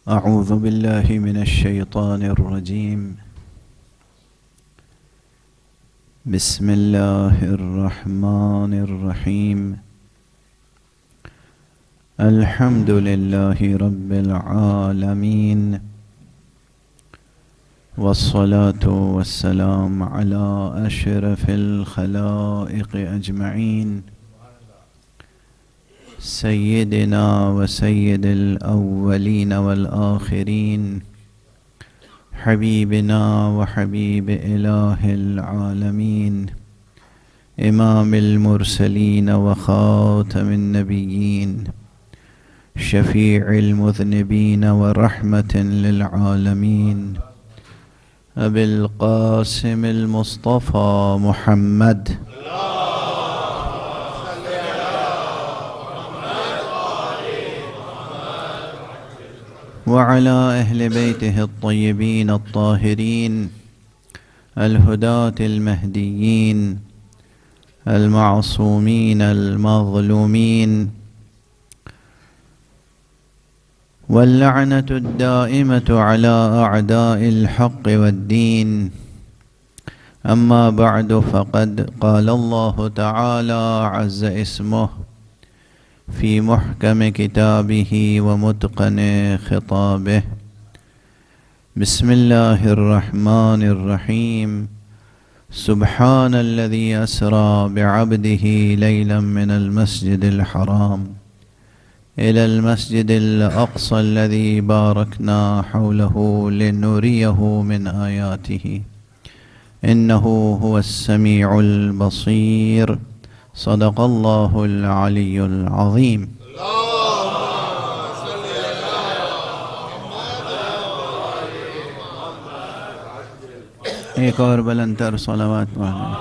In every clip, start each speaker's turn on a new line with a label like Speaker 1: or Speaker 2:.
Speaker 1: أعوذ بالله من الشيطان الرجيم. بسم الله الرحمن الرحيم. الحمد لله رب العالمين، والصلاة والسلام على أشرف الخلائق أجمعين، سيدنا وسيد الأولين والآخرين، حبيبنا وحبيب إله العالمين، إمام المرسلين وخاتم النبيين، شفيع المذنبين ورحمة للعالمين، أبي القاسم المصطفى محمد وعلى أهل بيته الطيبين الطاهرين الهداة المهديين المعصومين المظلومين، واللعنة الدائمة على أعداء الحق والدين. أما بعد، فقد قال الله تعالى عز اسمه في محكم كتابه ومتقن خطابه: بسم الله الرحمن الرحيم. سبحان الذي أسرى بعبده ليلا من المسجد الحرام إلى المسجد الأقصى الذي باركنا حوله لنريه من آياته إنه هو السميع البصير. صدق الله العلي العظيم. ایک اور بلند تر صلوات پڑھنا.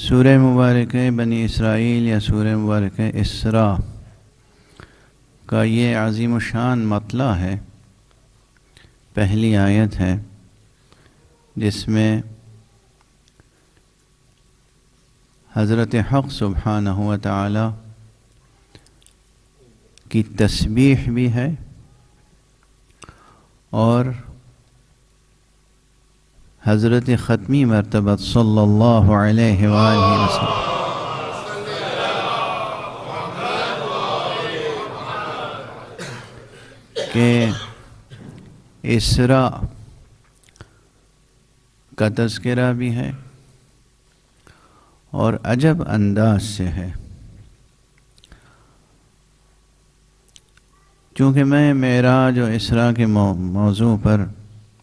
Speaker 1: سورہ مبارکہ بنی اسرائیل یا سورہ مبارکہ اسراء کا یہ عظیم الشان مطلع ہے، پہلی آیت ہے جس میں حضرت حق سبحانہ و تعالی کی تسبیح بھی ہے اور حضرت ختمی مرتبہ صلی اللہ علیہ وآلہ وسلم کہ اسراء کا تذکرہ بھی ہے اور عجب انداز سے ہے. چونکہ میں معراج و اسراء کے موضوع پر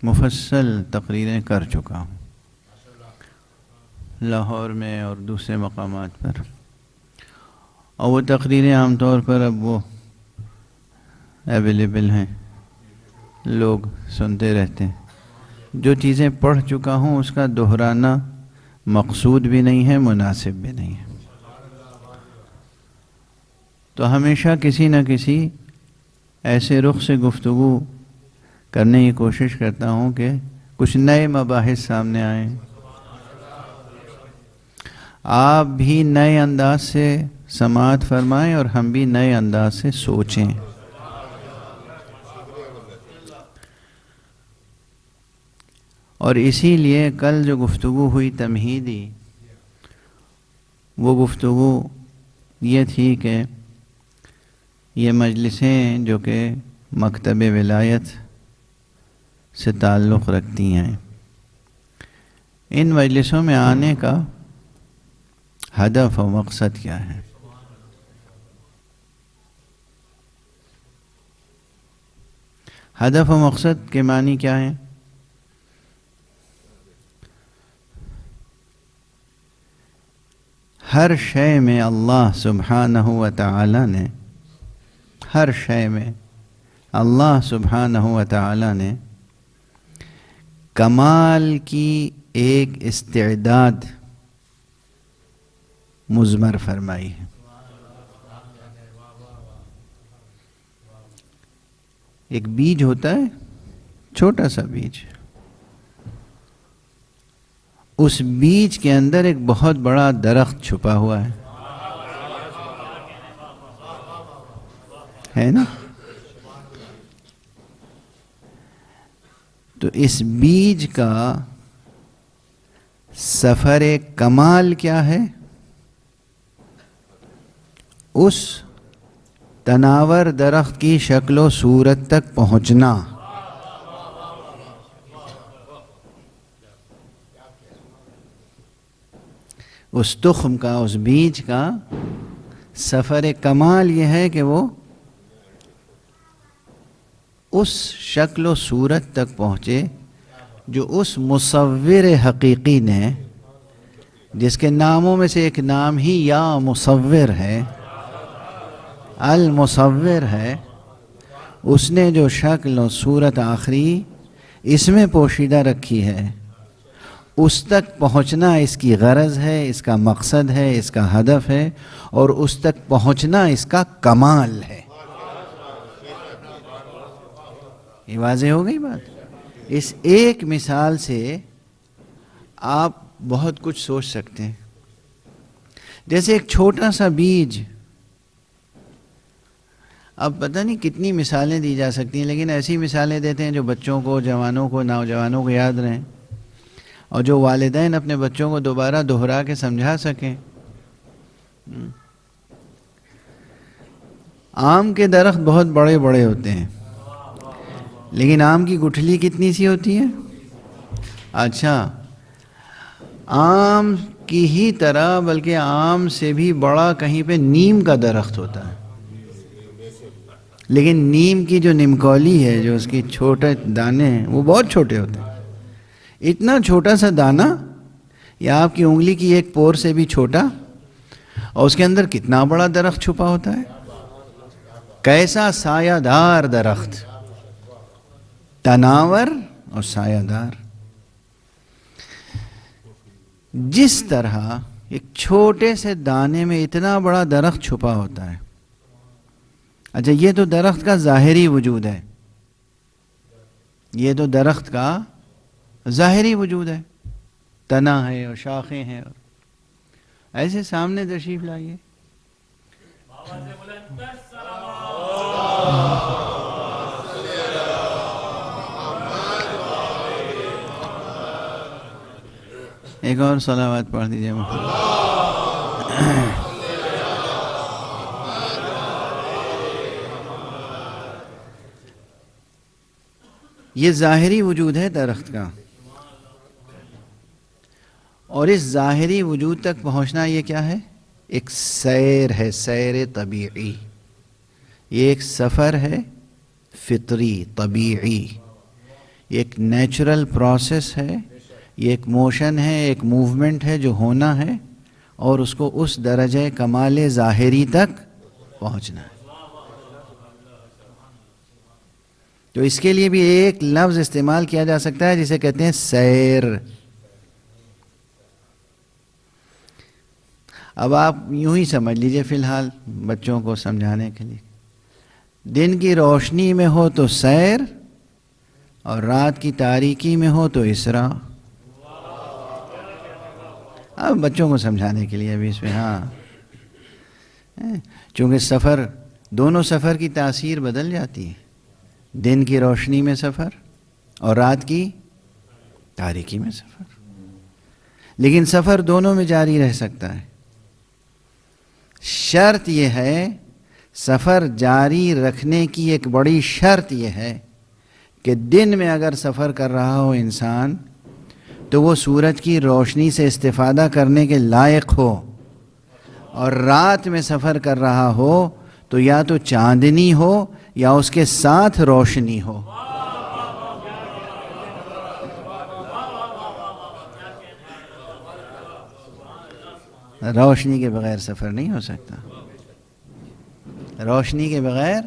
Speaker 1: مفصل تقریریں کر چکا ہوں لاہور میں اور دوسرے مقامات پر، اور وہ تقریریں عام طور پر اب وہ اویلیبل ہیں، لوگ سنتے رہتے ہیں. جو چیزیں پڑھ چکا ہوں اس کا دہرانا مقصود بھی نہیں ہے، مناسب بھی نہیں ہے. تو ہمیشہ کسی نہ کسی ایسے رخ سے گفتگو کرنے کی کوشش کرتا ہوں کہ کچھ نئے مباحث سامنے آئیں، آپ بھی نئے انداز سے سماعت فرمائیں اور ہم بھی نئے انداز سے سوچیں. اور اسی لیے کل جو گفتگو ہوئی تمہیدی، وہ گفتگو یہ تھی کہ یہ مجلسیں جو کہ مکتب ولایت سے تعلق رکھتی ہیں، ان مجلسوں میں آنے کا ہدف و مقصد کیا ہے؟ ہدف و مقصد کے معنی کیا ہیں؟ ہر شے میں اللہ سبحانہ و تعالی نے، ہر شے میں اللہ سبحانہ و تعالی نے کمال کی ایک استعداد مضمر فرمائی ہے. ایک بیج ہوتا ہے چھوٹا سا بیج، اس بیج کے اندر ایک بہت بڑا درخت چھپا ہوا ہے نا؟ تو اس بیج کا سفر کمال کیا ہے؟ اس تناور درخت کی شکل و صورت تک پہنچنا۔ اس تخم کا، اس بیج کا سفر کمال یہ ہے کہ وہ اس شکل و صورت تک پہنچے جو اس مصور حقیقی نے، جس کے ناموں میں سے ایک نام ہی یا مصور ہے، المصور ہے، اس نے جو شکل و صورت آخری اس میں پوشیدہ رکھی ہے، اس تک پہنچنا اس کی غرض ہے، اس کا مقصد ہے، اس کا ہدف ہے، اور اس تک پہنچنا اس کا کمال ہے۔ یہ واضح ہو گئی بات؟ اس ایک مثال سے آپ بہت کچھ سوچ سکتے ہیں۔ جیسے ایک چھوٹا سا بیج، اب پتہ نہیں کتنی مثالیں دی جا سکتی ہیں، لیکن ایسی مثالیں دیتے ہیں جو بچوں کو، جوانوں کو، نوجوانوں کو یاد رہیں، اور جو والدین اپنے بچوں کو دوبارہ دہرا کے سمجھا سکیں۔ آم کے درخت بہت بڑے بڑے ہوتے ہیں، لیکن آم کی گٹھلی کتنی سی ہوتی ہے؟ اچھا، آم کی ہی طرح بلکہ آم سے بھی بڑا کہیں پہ نیم کا درخت ہوتا ہے، لیکن نیم کی جو نمکولی ہے، جو اس کی چھوٹے دانے ہیں، وہ بہت چھوٹے ہوتے ہیں۔ اتنا چھوٹا سا دانہ یا آپ کی انگلی کی ایک پور سے بھی چھوٹا، اور اس کے اندر کتنا بڑا درخت چھپا ہوتا ہے۔ کیسا سایہ دار درخت، تناور اور سایہ دار۔ جس طرح ایک چھوٹے سے دانے میں اتنا بڑا درخت چھپا ہوتا ہے۔ اچھا، یہ تو درخت کا ظاہری وجود ہے، یہ تو درخت کا ظاہری وجود ہے، تنا ہے اور شاخیں ہیں، اور ایسے سامنے تشریف لائیے۔ ایک اور صلوات پڑھ دیجیے۔ یہ ظاہری وجود ہے درخت کا، اور اس ظاہری وجود تک پہنچنا یہ کیا ہے؟ ایک سیر ہے، سیر طبیعی۔ یہ ایک سفر ہے فطری، طبیعی، یہ ایک نیچرل پروسیس ہے، یہ ایک موشن ہے، ایک موومنٹ ہے جو ہونا ہے، اور اس کو اس درجہ کمال ظاہری تک پہنچنا ہے۔ تو اس کے لیے بھی ایک لفظ استعمال کیا جا سکتا ہے جسے کہتے ہیں سیر۔ اب آپ یوں ہی سمجھ لیجئے فی الحال بچوں کو سمجھانے کے لیے، دن کی روشنی میں ہو تو سیر، اور رات کی تاریکی میں ہو تو اسراء۔ اب بچوں کو سمجھانے کے لیے ابھی اس میں، ہاں، چونکہ سفر، دونوں سفر کی تاثیر بدل جاتی ہے، دن کی روشنی میں سفر اور رات کی تاریکی میں سفر، لیکن سفر دونوں میں جاری رہ سکتا ہے۔ شرط یہ ہے، سفر جاری رکھنے کی ایک بڑی شرط یہ ہے کہ دن میں اگر سفر کر رہا ہو انسان تو وہ سورج کی روشنی سے استفادہ کرنے کے لائق ہو، اور رات میں سفر کر رہا ہو تو یا تو چاندنی ہو یا اس کے ساتھ روشنی ہو۔ روشنی کے بغیر سفر نہیں ہو سکتا، روشنی کے بغیر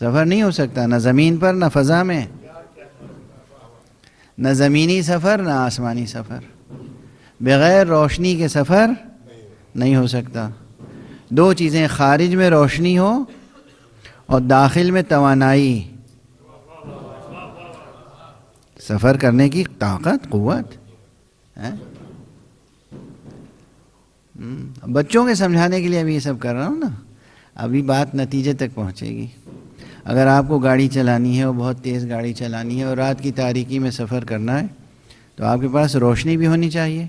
Speaker 1: سفر نہیں ہو سکتا، نہ زمین پر نہ فضا میں، نہ زمینی سفر نہ آسمانی سفر، بغیر روشنی کے سفر نہیں ہو سکتا۔ دو چیزیں، خارج میں روشنی ہو اور داخل میں توانائی، سفر کرنے کی طاقت، قوت ہے۔ بچوں کے سمجھانے کے لیے ابھی یہ سب کر رہا ہوں نا، ابھی بات نتیجے تک پہنچے گی۔ اگر آپ کو گاڑی چلانی ہے اور بہت تیز گاڑی چلانی ہے اور رات کی تاریکی میں سفر کرنا ہے تو آپ کے پاس روشنی بھی ہونی چاہیے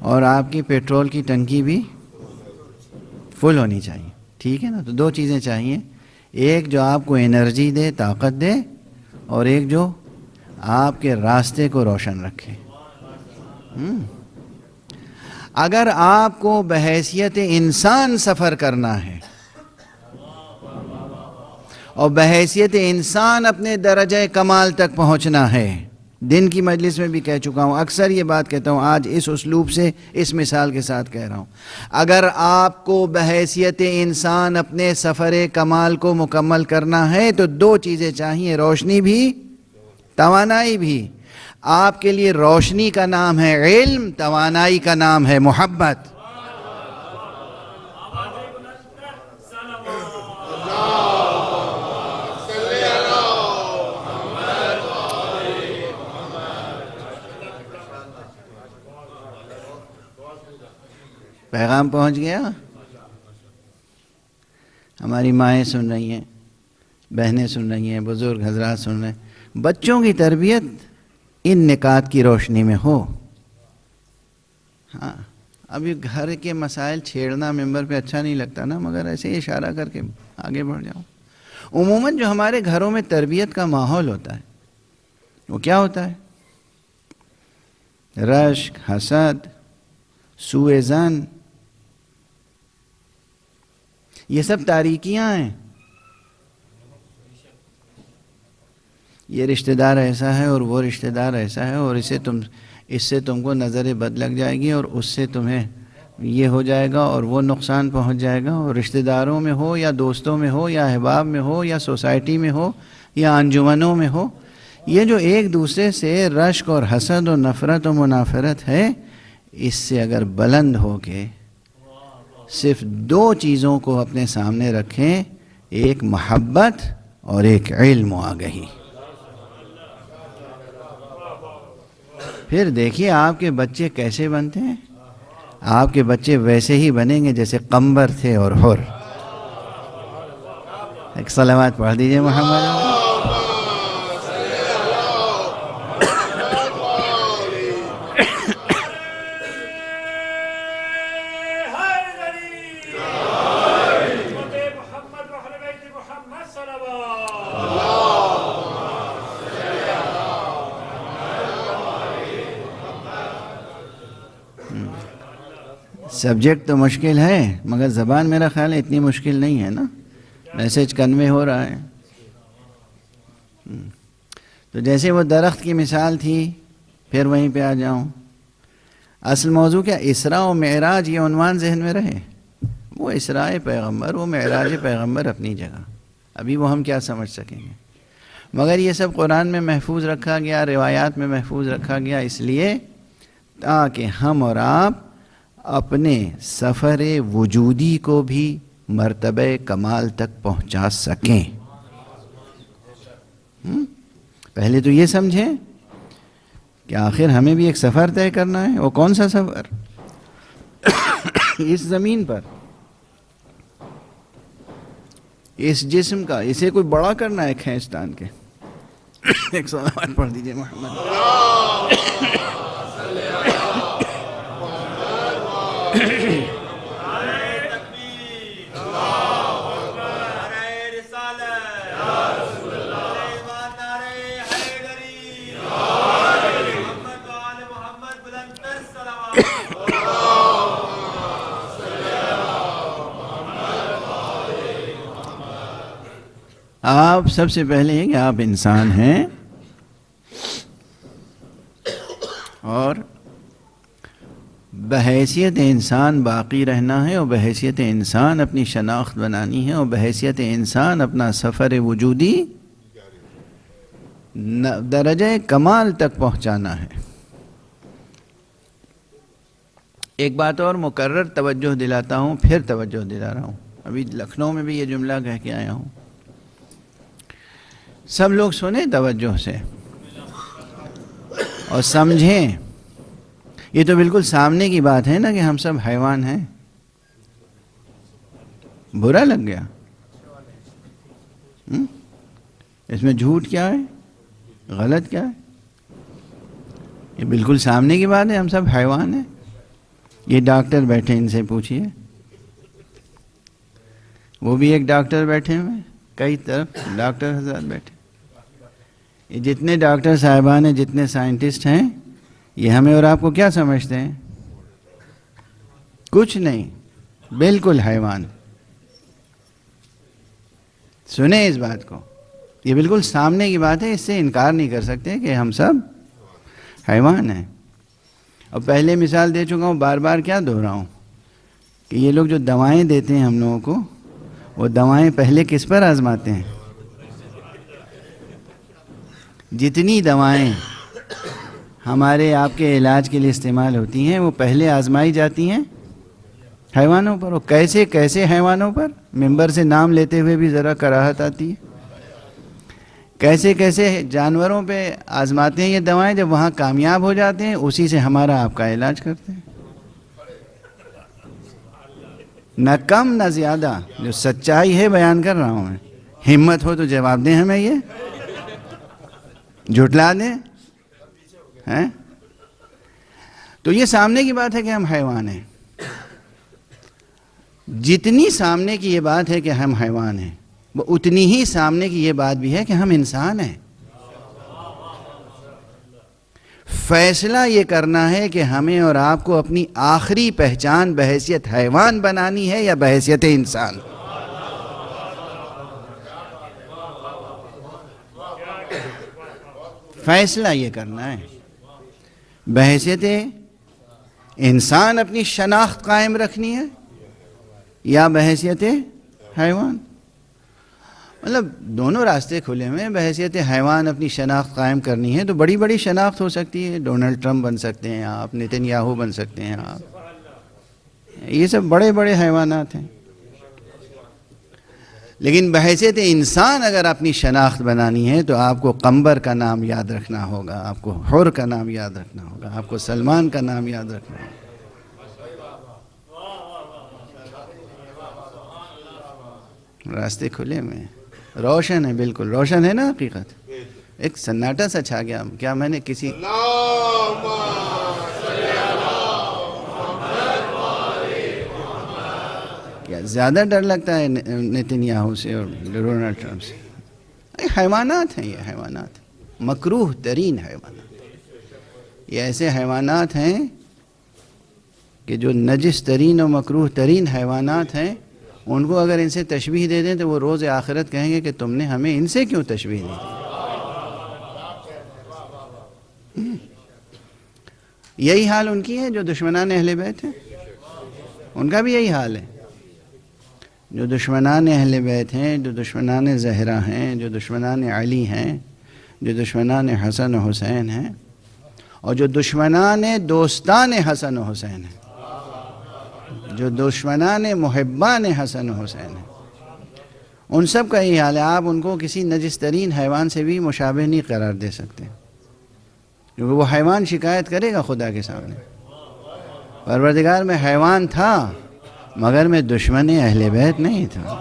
Speaker 1: اور آپ کی پیٹرول کی ٹنکی بھی فل ہونی چاہیے، ٹھیک ہے نا؟ تو دو چیزیں چاہیے، ایک جو آپ کو انرجی دے، طاقت دے، اور ایک جو آپ کے راستے کو روشن رکھے۔ اگر آپ کو بحیثیت انسان سفر کرنا ہے اور بحیثیت انسان اپنے درجہ کمال تک پہنچنا ہے، دن کی مجلس میں بھی کہہ چکا ہوں، اکثر یہ بات کہتا ہوں، آج اس اسلوب سے، اس مثال کے ساتھ کہہ رہا ہوں، اگر آپ کو بحیثیت انسان اپنے سفر کمال کو مکمل کرنا ہے تو دو چیزیں چاہیے، روشنی بھی، توانائی بھی۔ آپ کے لیے روشنی کا نام ہے علم، توانائی کا نام ہے محبت۔ پیغام پہنچ گیا؟ ہماری مائیں سن رہی ہیں، بہنیں سن رہی ہیں، بزرگ حضرات سن رہے ہیں۔ بچوں کی تربیت ان نکات کی روشنی میں ہو۔ ہاں، ابھی گھر کے مسائل چھیڑنا ممبر پہ اچھا نہیں لگتا نا، مگر ایسے ہی اشارہ کر کے آگے بڑھ جاؤ۔ عموماً جو ہمارے گھروں میں تربیت کا ماحول ہوتا ہے وہ کیا ہوتا ہے؟ رشک، حسد، سوء ظن، یہ سب تاریکیاں ہیں۔ یہ رشتہ دار ایسا ہے اور وہ رشتہ دار ایسا ہے اور اس سے تم کو نظر بد لگ جائے گی اور اس سے تمہیں یہ ہو جائے گا اور وہ نقصان پہنچ جائے گا، اور رشتہ داروں میں ہو یا دوستوں میں ہو یا احباب میں ہو یا سوسائٹی میں ہو یا انجمنوں میں ہو، یہ جو ایک دوسرے سے رشک اور حسد اور نفرت و منافرت ہے، اس سے اگر بلند ہو کے صرف دو چیزوں کو اپنے سامنے رکھیں، ایک محبت اور ایک علم و آگہی، پھر دیکھیے آپ کے بچے کیسے بنتے ہیں۔ آپ کے بچے ویسے ہی بنیں گے جیسے قمبر تھے اور حر۔ ایک صلوات پڑھ دیجئے محمد۔ سبجیکٹ تو مشکل ہے مگر زبان میرا خیال ہے اتنی مشکل نہیں ہے نا، میسج کنوے ہو رہا ہے۔ تو جیسے وہ درخت کی مثال تھی، پھر وہیں پہ آ جاؤں۔ اصل موضوع کیا؟ اسراء و معراج، یہ عنوان ذہن میں رہے۔ وہ اسراء پیغمبر، وہ معراج پیغمبر اپنی جگہ، ابھی وہ ہم کیا سمجھ سکیں گے، مگر یہ سب قرآن میں محفوظ رکھا گیا، روایات میں محفوظ رکھا گیا، اس لیے تاکہ ہم اور آپ اپنے سفر وجودی کو بھی مرتبہ کمال تک پہنچا سکیں۔ پہلے تو یہ سمجھیں کہ آخر ہمیں بھی ایک سفر طے کرنا ہے۔ وہ کون سا سفر؟ اس زمین پر، اس جسم کا، اسے کوئی بڑا کرنا ہے کھینچتان کے۔ ایک صلوات پڑھ دیجئے محمد۔ آپ سب سے پہلے کہ آپ انسان ہیں اور بحیثیت انسان باقی رہنا ہے، اور بحیثیت انسان اپنی شناخت بنانی ہے، اور بحیثیت انسان اپنا سفر وجودی درجہ کمال تک پہنچانا ہے۔ ایک بات اور مکرر توجہ دلاتا ہوں، پھر توجہ دلا رہا ہوں، ابھی لکھنؤ میں بھی یہ جملہ کہہ کے آیا ہوں، سب لوگ سنیں توجہ سے۔ اور سمجھیں، یہ تو بالکل سامنے کی بات ہے نا کہ ہم سب حیوان ہیں. برا لگ گیا؟ اس میں جھوٹ کیا ہے؟ غلط کیا ہے؟ یہ بالکل سامنے کی بات ہے، ہم سب حیوان ہیں. یہ ڈاکٹر بیٹھے، ان سے پوچھئے، وہ بھی ایک ڈاکٹر بیٹھے ہوئے، کئی طرف ڈاکٹر حضرات بیٹھے. یہ جتنے ڈاکٹر صاحبان ہیں، جتنے سائنٹسٹ ہیں، یہ ہمیں اور آپ کو کیا سمجھتے ہیں؟ کچھ نہیں، بالکل حیوان. سنیں اس بات کو، یہ بالکل سامنے کی بات ہے، اس سے انکار نہیں کر سکتے کہ ہم سب حیوان ہیں. اور پہلے مثال دے چکا ہوں، بار بار کیا دہراؤں کہ یہ لوگ جو دوائیں دیتے ہیں ہم لوگوں کو، وہ دوائیں پہلے کس پر آزماتے ہیں؟ جتنی دوائیں ہمارے آپ کے علاج کے لیے استعمال ہوتی ہیں، وہ پہلے آزمائی جاتی ہیں حیوانوں پر. وہ کیسے کیسے حیوانوں پر؟ ممبر سے نام لیتے ہوئے بھی ذرا کراہت آتی ہے. کیسے کیسے جانوروں پہ آزماتے ہیں یہ دوائیں، جب وہاں کامیاب ہو جاتے ہیں اسی سے ہمارا آپ کا علاج کرتے ہیں. نہ کم نہ زیادہ، جو سچائی ہے بیان کر رہا ہوں میں. ہمت ہو تو جواب دیں ہمیں، یہ جھٹلا دیں ہیں؟ تو یہ سامنے کی بات ہے کہ ہم حیوان ہیں. جتنی سامنے کی یہ بات ہے کہ ہم حیوان ہیں، وہ اتنی ہی سامنے کی یہ بات بھی ہے کہ ہم انسان ہیں. فیصلہ یہ کرنا ہے کہ ہمیں اور آپ کو اپنی آخری پہچان بحیثیت حیوان بنانی ہے یا بحیثیت انسان. فیصلہ یہ کرنا ہے. بحیثیت انسان اپنی شناخت قائم رکھنی ہے یا بحیثیت حیوان. مطلب دونوں راستے کھلے ہوئے ہیں. بحیثیت حیوان اپنی شناخت قائم کرنی ہے تو بڑی بڑی شناخت ہو سکتی ہے. ڈونلڈ ٹرمپ بن سکتے ہیں آپ، نتن یاہو بن سکتے ہیں آپ، یہ سب بڑے بڑے حیوانات ہیں. لیکن بحیثیت انسان اگر اپنی شناخت بنانی ہے تو آپ کو قمبر کا نام یاد رکھنا ہوگا، آپ کو حر کا نام یاد رکھنا ہوگا، آپ کو سلمان کا نام یاد رکھنا ہوگا. راستے کھلے ہوئے ہیں، روشن ہے، بالکل روشن ہے نا. حقیقت ایک سناٹا سا چھا گیا. کیا میں نے کسی کیا زیادہ ڈر لگتا ہے نتن یاہو سے اور ڈونلڈ ٹرمپ سے؟ حیوانات ہیں یہ، حیوانات مکروہ ترین حیوانات. یہ ایسے حیوانات ہیں کہ جو نجس ترین اور مکروہ ترین حیوانات ہیں. ان کو اگر ان سے تشبیہ دے دیں تو وہ روز آخرت کہیں گے کہ تم نے ہمیں ان سے کیوں تشبیہ دی. یہی حال ان کی ہے جو دشمنان اہل بیت ہیں، ان کا بھی یہی حال ہے. جو دشمنان اہل بیت ہیں، جو دشمنان زہرا ہیں، جو دشمنان علی ہیں، جو دشمنان حسن و حسین ہیں، اور جو دشمنان دوستان حسن و حسین ہیں، جو دشمنان محبان حسن و حسین ہیں، ان سب کا یہ حال ہے. آپ ان کو کسی نجس ترین حیوان سے بھی مشابہ نہیں قرار دے سکتے، کیونکہ وہ حیوان شکایت کرے گا خدا کے سامنے. پروردگار میں حیوان تھا مگر میں دشمن اہل بیت نہیں تھا،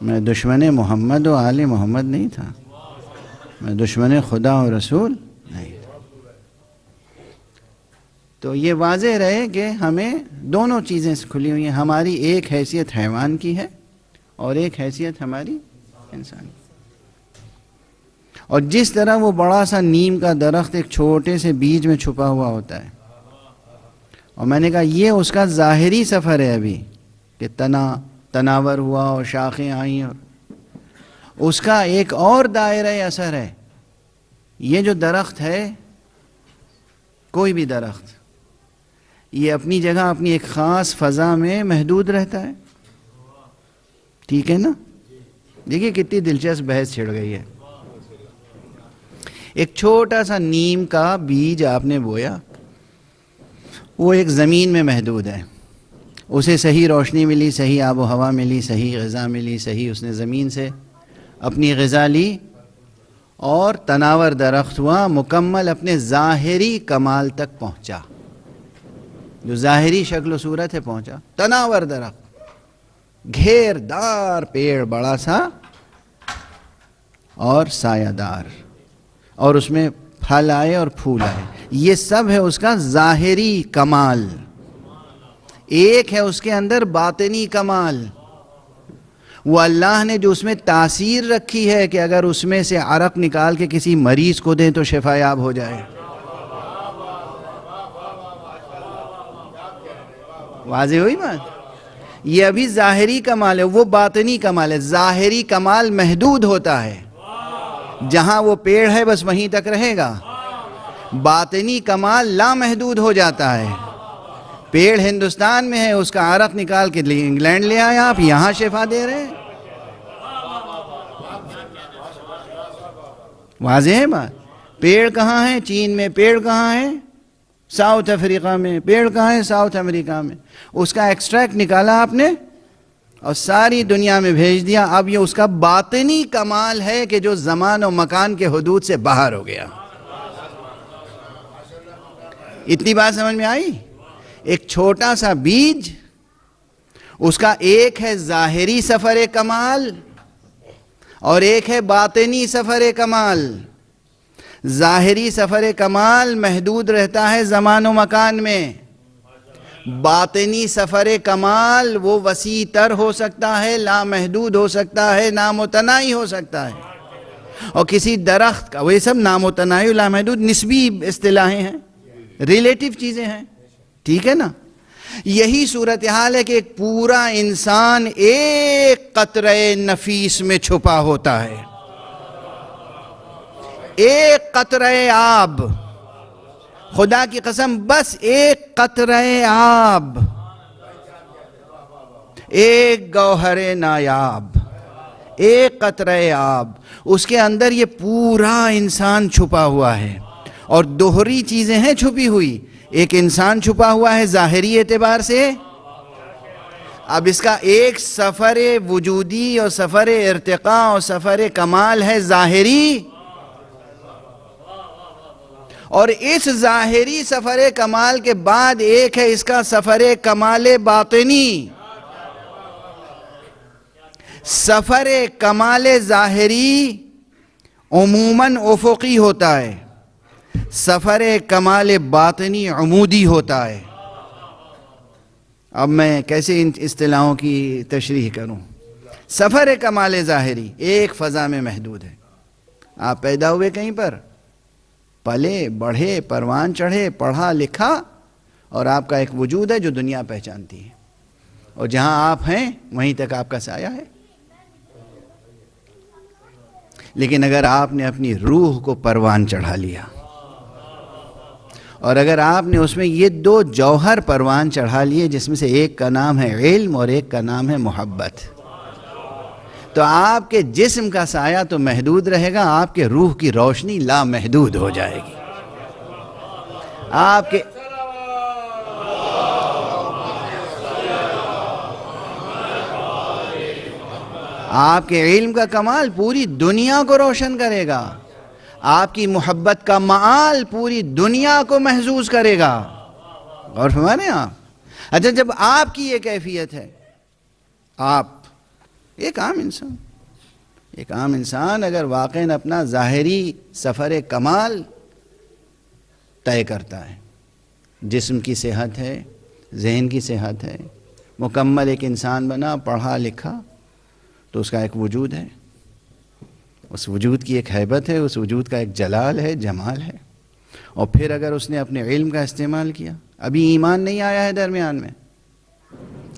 Speaker 1: میں دشمن محمد و آل محمد نہیں تھا، میں دشمن خدا و رسول نہیں تھا. تو یہ واضح رہے کہ ہمیں دونوں چیزیں کھلی ہوئی ہیں. ہماری ایک حیثیت حیوان کی ہے اور ایک حیثیت ہماری انسان کی. اور جس طرح وہ بڑا سا نیم کا درخت ایک چھوٹے سے بیج میں چھپا ہوا ہوتا ہے، اور میں نے کہا یہ اس کا ظاہری سفر ہے ابھی کہ تناور ہوا اور شاخیں آئیں، اور اس کا ایک اور دائرہ اثر ہے. یہ جو درخت ہے، کوئی بھی درخت، یہ اپنی جگہ اپنی ایک خاص فضا میں محدود رہتا ہے. ٹھیک ہے نا؟ دیکھیے کتنی دلچسپ بحث چھڑ گئی ہے. ایک چھوٹا سا نیم کا بیج آپ نے بویا، وہ ایک زمین میں محدود ہے. اسے صحیح روشنی ملی، صحیح آب و ہوا ملی، صحیح غذا ملی، صحیح اس نے زمین سے اپنی غذا لی، اور تناور درخت ہوا، مکمل اپنے ظاہری کمال تک پہنچا، جو ظاہری شکل و صورت ہے پہنچا. تناور درخت، گھیر دار پیڑ، بڑا سا اور سایہ دار، اور اس میں پھل آئے اور پھول آئے. یہ سب ہے اس کا ظاہری کمال. ایک ہے اس کے اندر باطنی کمال، وہ اللہ نے جو اس میں تاثیر رکھی ہے کہ اگر اس میں سے عرق نکال کے کسی مریض کو دیں تو شفا یاب ہو جائے. واضح ہوئی بات؟ یہ ابھی ظاہری کمال ہے، وہ باطنی کمال ہے. ظاہری کمال محدود ہوتا ہے، جہاں وہ پیڑ ہے بس وہیں تک رہے گا. باطنی کمال لامحدود ہو جاتا ہے. پیڑ ہندوستان میں ہے، اس کا عرق نکال کے انگلینڈ لے آئے، آپ یہاں شفا دے رہے ہیں. واضح ہے بات؟ پیڑ کہاں ہے؟ چین میں. پیڑ کہاں ہے؟ ساؤتھ افریقہ میں. پیڑ کہاں ہے؟ ساؤتھ امریکہ میں. اس کا ایکسٹریکٹ نکالا آپ نے اور ساری دنیا میں بھیج دیا. اب یہ اس کا باطنی کمال ہے کہ جو زمان و مکان کے حدود سے باہر ہو گیا. اتنی بات سمجھ میں آئی؟ ایک چھوٹا سا بیج، اس کا ایک ہے ظاہری سفر کمال اور ایک ہے باطنی سفر کمال. ظاہری سفر کمال محدود رہتا ہے زمان و مکان میں. باطنی سفر کمال وہ وسیع تر ہو سکتا ہے، لامحدود ہو سکتا ہے، نامتناہی ہو سکتا ہے. اور کسی درخت کا، وہ سب نامتناہی، لامحدود نسبی اصطلاحیں ہیں، ریلیٹیو چیزیں ہیں. ٹھیک ہے نا؟ یہی صورتحال ہے کہ ایک پورا انسان ایک قطرہ نفیس میں چھپا ہوتا ہے. ایک قطرہ آب، خدا کی قسم، بس ایک قطرہ آب، ایک گوہر نایاب، ایک قطرہ آب، اس کے اندر یہ پورا انسان چھپا ہوا ہے. اور دوہری چیزیں ہیں چھپی ہوئی. ایک انسان چھپا ہوا ہے ظاہری اعتبار سے. اب اس کا ایک سفر وجودی اور سفر ارتقاء اور سفر کمال ہے ظاہری، اور اس ظاہری سفر کمال کے بعد ایک ہے اس کا سفر کمال باطنی. سفر کمال ظاہری عموماً افقی ہوتا ہے، سفر کمال باطنی عمودی ہوتا ہے. اب میں کیسے ان اصطلاحوں کی تشریح کروں؟ سفر کمال ظاہری ایک فضا میں محدود ہے. آپ پیدا ہوئے کہیں پر، پلے بڑھے، پروان چڑھے، پڑھا لکھا، اور آپ کا ایک وجود ہے جو دنیا پہچانتی ہے، اور جہاں آپ ہیں وہیں تک آپ کا سایہ ہے. لیکن اگر آپ نے اپنی روح کو پروان چڑھا لیا، اور اگر آپ نے اس میں یہ دو جوہر پروان چڑھا لیے، جس میں سے ایک کا نام ہے علم اور ایک کا نام ہے محبت، تو آپ کے جسم کا سایہ تو محدود رہے گا، آپ کے روح کی روشنی لامحدود ہو جائے گی. آپ کے علم کا کمال پوری دنیا کو روشن کرے گا، آپ کی محبت کا معال پوری دنیا کو محظوظ کرے گا. غور فرما رہے ہیں آپ؟ اچھا، جب آپ کی یہ کیفیت ہے، آپ ایک عام انسان اگر واقعاً اپنا ظاہری سفر کمال طے کرتا ہے، جسم کی صحت ہے، ذہن کی صحت ہے، مکمل ایک انسان بنا، پڑھا لکھا، تو اس کا ایک وجود ہے، اس وجود کی ایک ہیبت ہے، اس وجود کا ایک جلال ہے، جمال ہے. اور پھر اگر اس نے اپنے علم کا استعمال کیا، ابھی ایمان نہیں آیا ہے درمیان میں،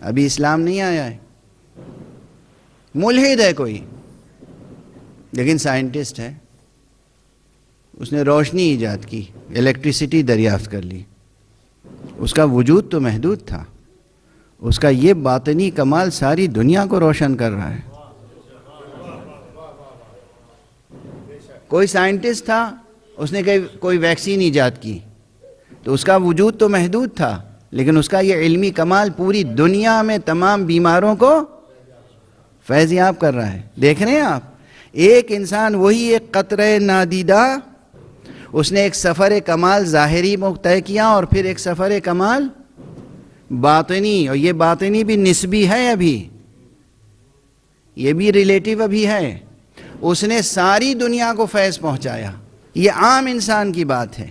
Speaker 1: ابھی اسلام نہیں آیا ہے، ملحد ہے کوئی لیکن سائنٹسٹ ہے، اس نے روشنی ایجاد کی، الیکٹریسٹی دریافت کر لی، اس کا وجود تو محدود تھا، اس کا یہ باطنی کمال ساری دنیا کو روشن کر رہا ہے. کوئی سائنٹسٹ تھا، اس نے کوئی ویکسین ایجاد کی، تو اس کا وجود تو محدود تھا، لیکن اس کا یہ علمی کمال پوری دنیا میں تمام بیماروں کو فیض یاب کر رہا ہے. دیکھ رہے ہیں آپ؟ ایک انسان وہی ایک قطرہ نادیدہ، اس نے ایک سفر کمال ظاہری طے کیا اور پھر ایک سفر کمال باطنی، اور یہ باطنی بھی نسبی ہے، ابھی یہ بھی ریلیٹیو ابھی ہے، اس نے ساری دنیا کو فیض پہنچایا۔ یہ عام انسان کی بات ہے،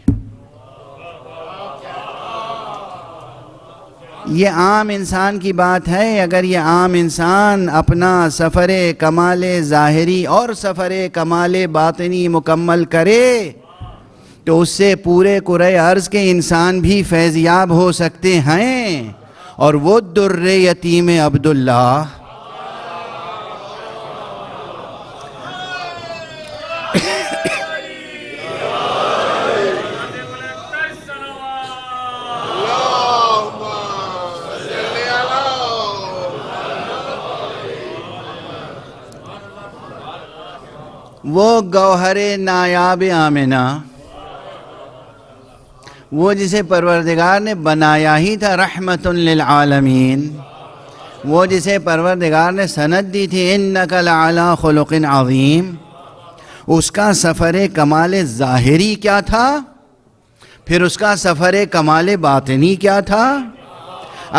Speaker 1: یہ عام انسان کی بات ہے۔ اگر یہ عام انسان اپنا سفر کمال ظاہری اور سفر کمال باطنی مکمل کرے تو اس سے پورے کرۂ ارض کے انسان بھی فیض یاب ہو سکتے ہیں۔ اور وہ در یتیم عبداللہ، وہ گوہر نایاب آمنہ، وہ جسے پروردگار نے بنایا ہی تھا رحمت للعالمین، وہ جسے پروردگار نے سند دی تھی انک لعلی خلق عظیم، اس کا سفر کمال ظاہری کیا تھا، پھر اس کا سفر کمال باطنی کیا تھا۔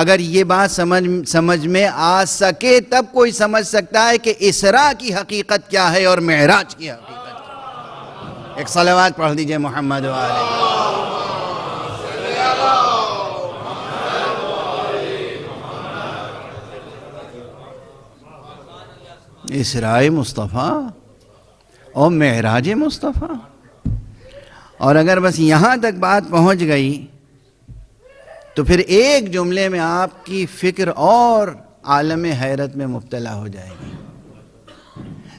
Speaker 1: اگر یہ بات سمجھ میں آ سکے تب کوئی سمجھ سکتا ہے کہ اسراء کی حقیقت کیا ہے اور معراج کی حقیقت کیا ہے۔ ایک صلوات پڑھ دیجئے محمد وآلہ۔ اسراء مصطفیٰ اور معراج مصطفیٰ، اور اگر بس یہاں تک بات پہنچ گئی تو پھر ایک جملے میں آپ کی فکر اور عالم حیرت میں مبتلا ہو جائے گی۔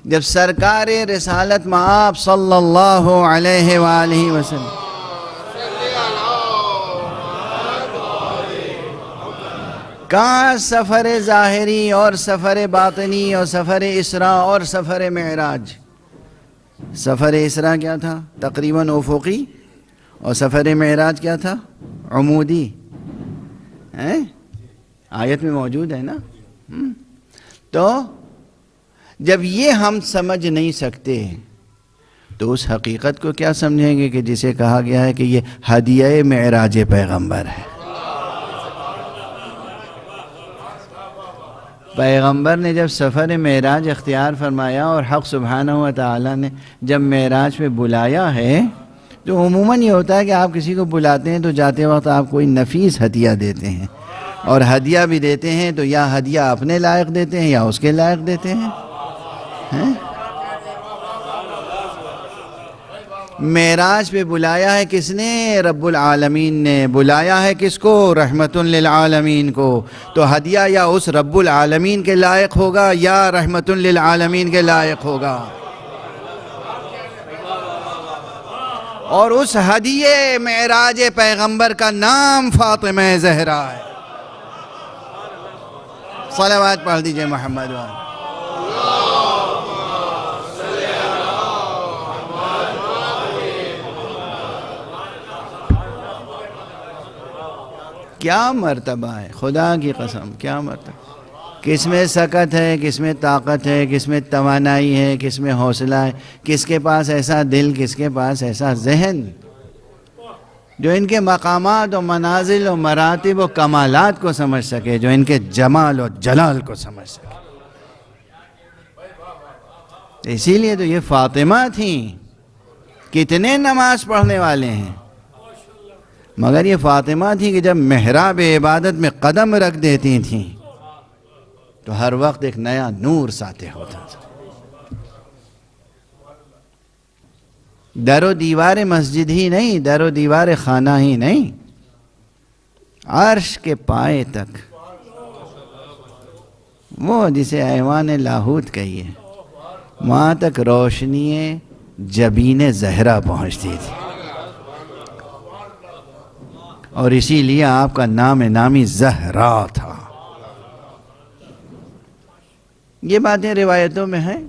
Speaker 1: جب سرکار رسالت مآب صلی اللہ علیہ وآلہ وسلم کہاں سفر ظاہری اور سفر باطنی اور سفر اسراء اور سفر معراج، سفر اسراء کیا تھا؟ تقریباً افقی، اور سفر معراج کیا تھا؟ عمودی۔ آیت میں موجود ہے نا۔ تو جب یہ ہم سمجھ نہیں سکتے تو اس حقیقت کو کیا سمجھیں گے کہ جسے کہا گیا ہے کہ یہ ہدیہ معراج پیغمبر ہے۔ پیغمبر نے جب سفر معراج اختیار فرمایا اور حق سبحانہ و تعالی نے جب معراج پہ بلایا ہے تو عموماً یہ ہوتا ہے کہ آپ کسی کو بلاتے ہیں تو جاتے وقت آپ کوئی نفیس ہدیہ دیتے ہیں، اور ہدیہ بھی دیتے ہیں تو یا ہدیہ اپنے لائق دیتے ہیں یا اس کے لائق دیتے ہیں۔ معراج پہ بلایا ہے کس نے؟ رب العالمین نے۔ بلایا ہے کس کو؟ رحمت للعالمین کو۔ تو ہدیہ یا اس رب العالمین کے لائق ہوگا یا رحمت للعالمین کے لائق ہوگا، اور اس ہدیہ معراج پیغمبر کا نام فاطمہ زہرا ہے۔ صلوات پڑھ دیجئے محمد وآلہ۔ کیا مرتبہ ہے، خدا کی قسم کیا مرتبہ! کس میں سکت ہے، کس میں طاقت ہے، کس میں توانائی ہے، کس میں حوصلہ ہے، کس کے پاس ایسا دل، کس کے پاس ایسا ذہن جو ان کے مقامات و منازل و مراتب و کمالات کو سمجھ سکے، جو ان کے جمال و جلال کو سمجھ سکے۔ اسی لیے تو یہ فاطمہ تھیں۔ کتنے نماز پڑھنے والے ہیں، مگر یہ فاطمہ تھی کہ جب محراب عبادت میں قدم رکھ دیتی تھیں تو ہر وقت ایک نیا نور ساطع ہوتا تھا۔ در و دیوار مسجد ہی نہیں، در و دیوار خانہ ہی نہیں، عرش کے پائے تک، وہ جسے ایوان لاہوت کہیے، وہاں تک روشنی جبین زہرا پہنچتی تھی، اور اسی لیے آپ کا نام نامی زہرا تھا۔ یہ باتیں روایتوں میں ہیں،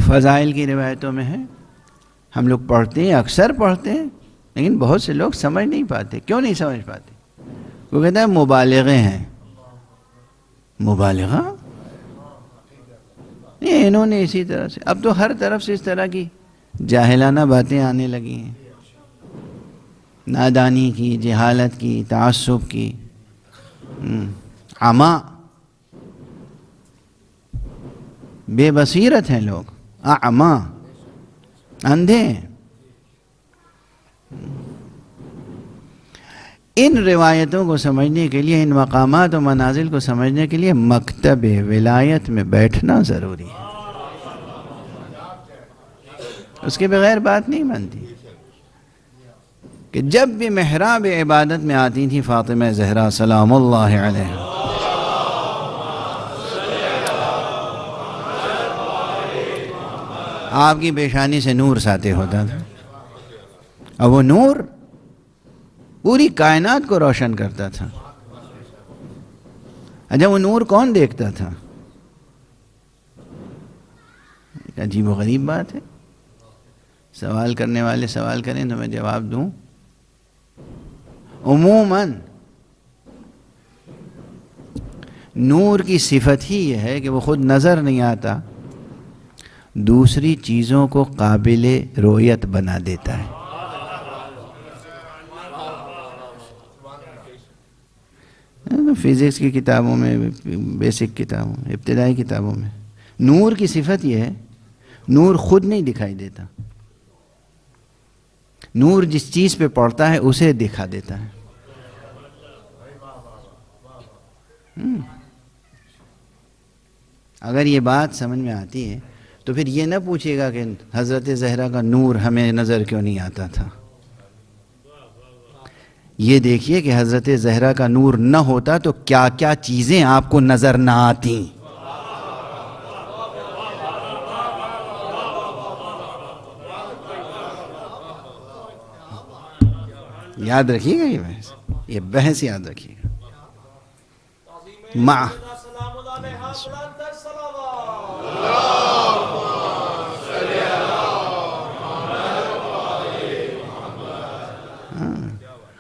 Speaker 1: فضائل کی روایتوں میں ہیں، ہم لوگ پڑھتے ہیں، اکثر پڑھتے ہیں، لیکن بہت سے لوگ سمجھ نہیں پاتے۔ کیوں نہیں سمجھ پاتے؟ وہ کہتے ہیں مبالغے ہیں۔ مبالغہ؟ نہیں، انہوں نے اسی طرح سے، اب تو ہر طرف سے اس طرح کی جاہلانہ باتیں آنے لگی ہیں، نادانی کی، جہالت کی، تعصب کی، عما، بے بصیرت ہیں لوگ، اعما، اندھے ہیں۔ ان روایتوں کو سمجھنے کے لیے، ان مقامات و منازل کو سمجھنے کے لیے مکتب ولایت میں بیٹھنا ضروری ہے، اس کے بغیر بات نہیں بنتی۔ کہ جب بھی محراب عبادت میں آتی تھی فاطمہ زہرا سلام اللہ علیہ، آپ کی پیشانی سے نور ساطع ہوتا تھا، اور وہ نور پوری کائنات کو روشن کرتا تھا۔ اچھا، وہ نور کون دیکھتا تھا؟ ایک عجیب و غریب بات ہے، سوال کرنے والے سوال کریں تو میں جواب دوں۔ عموماً نور کی صفت ہی یہ ہے کہ وہ خود نظر نہیں آتا، دوسری چیزوں کو قابل رؤیت بنا دیتا ہے۔ فزکس کی کتابوں میں، بیسک کتابوں میں، ابتدائی کتابوں میں نور کی صفت یہ ہے، نور خود نہیں دکھائی دیتا، نور جس چیز پہ پڑتا ہے اسے دکھا دیتا ہے۔ اگر یہ بات سمجھ میں آتی ہے تو پھر یہ نہ پوچھے گا کہ حضرت زہرا کا نور ہمیں نظر کیوں نہیں آتا تھا۔ یہ دیکھیے کہ حضرت زہرا کا نور نہ ہوتا تو کیا کیا چیزیں آپ کو نظر نہ آتی۔ یاد رکھیے گا یہ بحث یاد رکھیے گا۔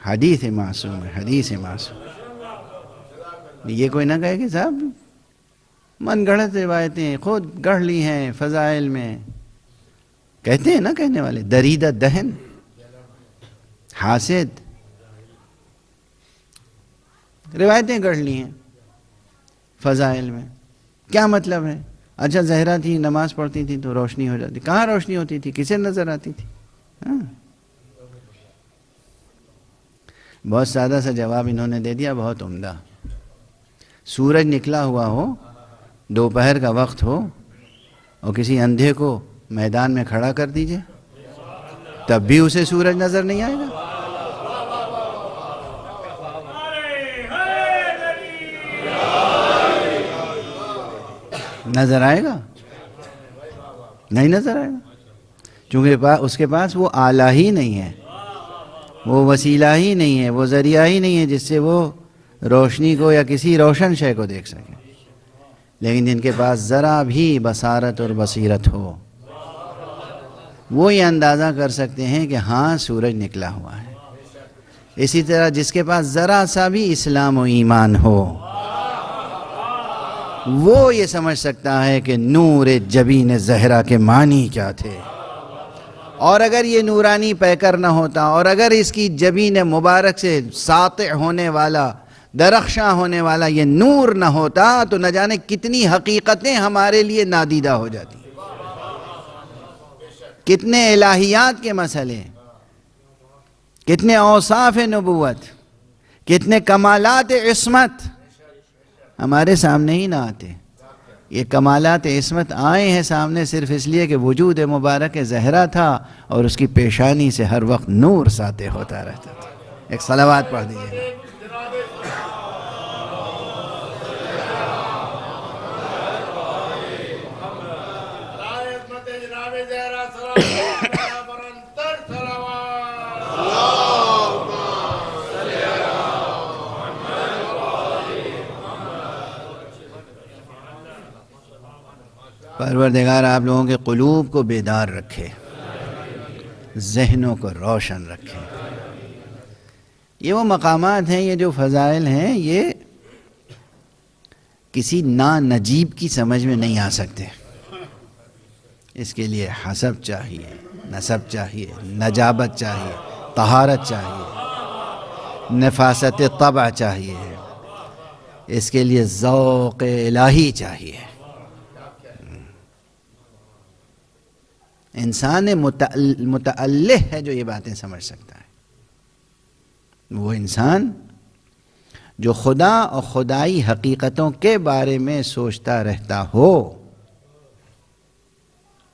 Speaker 1: حدیث معصوم ہے، حدیث معصوم۔ یہ کوئی نہ کہے کہ صاحب من گھڑت روایتیں خود گڑھ لی ہیں فضائل میں، کہتے ہیں نا کہنے والے، دریدہ دہن، حاسد، روایتیں گڑھ لی ہیں فضائل میں۔ کیا مطلب ہے؟ اچھا زہرا تھی، نماز پڑھتی تھی تو روشنی ہو جاتی، کہاں روشنی ہوتی تھی؟ کسے نظر آتی تھی؟ بہت سادہ سا جواب انہوں نے دے دیا، بہت عمدہ۔ سورج نکلا ہوا ہو، دوپہر کا وقت ہو، اور کسی اندھے کو میدان میں کھڑا کر دیجئے، تب بھی اسے سورج نظر نہیں آئے گا۔ نظر آئے گا؟ نہیں نظر آئے گا، چونکہ اس کے پاس وہ آلہ ہی نہیں ہے، وہ وسیلہ ہی نہیں ہے، وہ ذریعہ ہی نہیں ہے جس سے وہ روشنی کو یا کسی روشن شے کو دیکھ سکے۔ لیکن جن کے پاس ذرا بھی بصارت اور بصیرت ہو، وہ یہ اندازہ کر سکتے ہیں کہ ہاں سورج نکلا ہوا ہے۔ اسی طرح جس کے پاس ذرا سا بھی اسلام و ایمان ہو، وہ یہ سمجھ سکتا ہے کہ نور جبین زہرا کے معنی کیا تھے، اور اگر یہ نورانی پیکر نہ ہوتا، اور اگر اس کی جبین مبارک سے ساطع ہونے والا، درخشاں ہونے والا یہ نور نہ ہوتا تو نہ جانے کتنی حقیقتیں ہمارے لیے نادیدہ ہو جاتی، کتنے الہیات کے مسئلے، کتنے اوصاف نبوت، کتنے کمالات عصمت ہمارے سامنے ہی نہ آتے۔ یہ کمالات عصمت آئے ہیں سامنے صرف اس لیے کہ وجود مبارک زہرا تھا اور اس کی پیشانی سے ہر وقت نور ساطع ہوتا رہتا تھا۔ ایک صلوات پڑھ دیجیے۔ پروردگار آپ لوگوں کے قلوب کو بیدار رکھے، ذہنوں کو روشن رکھے۔ یہ وہ مقامات ہیں، یہ جو فضائل ہیں، یہ کسی نانجیب کی سمجھ میں نہیں آ سکتے۔ اس کے لیے حسب چاہیے، نسب چاہیے، نجابت چاہیے، طہارت چاہیے، نفاست طبع چاہیے، اس کے لیے ذوق الہی چاہیے۔ انسان متعلہ ہے جو یہ باتیں سمجھ سکتا ہے، وہ انسان جو خدا اور خدائی حقیقتوں کے بارے میں سوچتا رہتا ہو،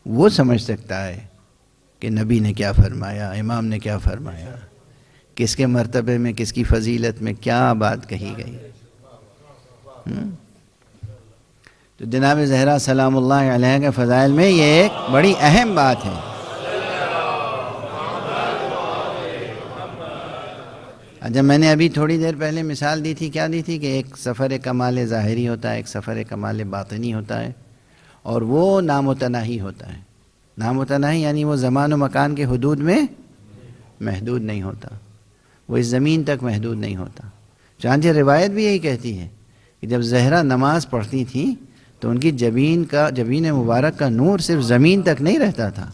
Speaker 1: وہ سمجھ سکتا ہے کہ نبی نے کیا فرمایا، امام نے کیا فرمایا، کس کے مرتبے میں، کس کی فضیلت میں کیا بات کہی گئی۔ تو جناب زہرا سلام اللہ علیہ کے فضائل میں یہ ایک بڑی اہم بات ہے۔ جب میں نے ابھی تھوڑی دیر پہلے مثال دی تھی، کیا دی تھی کہ ایک سفر کمال ظاہری ہوتا ہے، ایک سفر کمال باطنی ہوتا ہے، اور وہ نامتناہی ہوتا ہے۔ نامتناہی یعنی وہ زمان و مکان کے حدود میں محدود نہیں ہوتا، وہ اس زمین تک محدود نہیں ہوتا۔ چنانچہ روایت بھی یہی کہتی ہے کہ جب زہرا نماز پڑھتی تھی تو ان کی جبین مبارک کا نور صرف زمین تک نہیں رہتا تھا،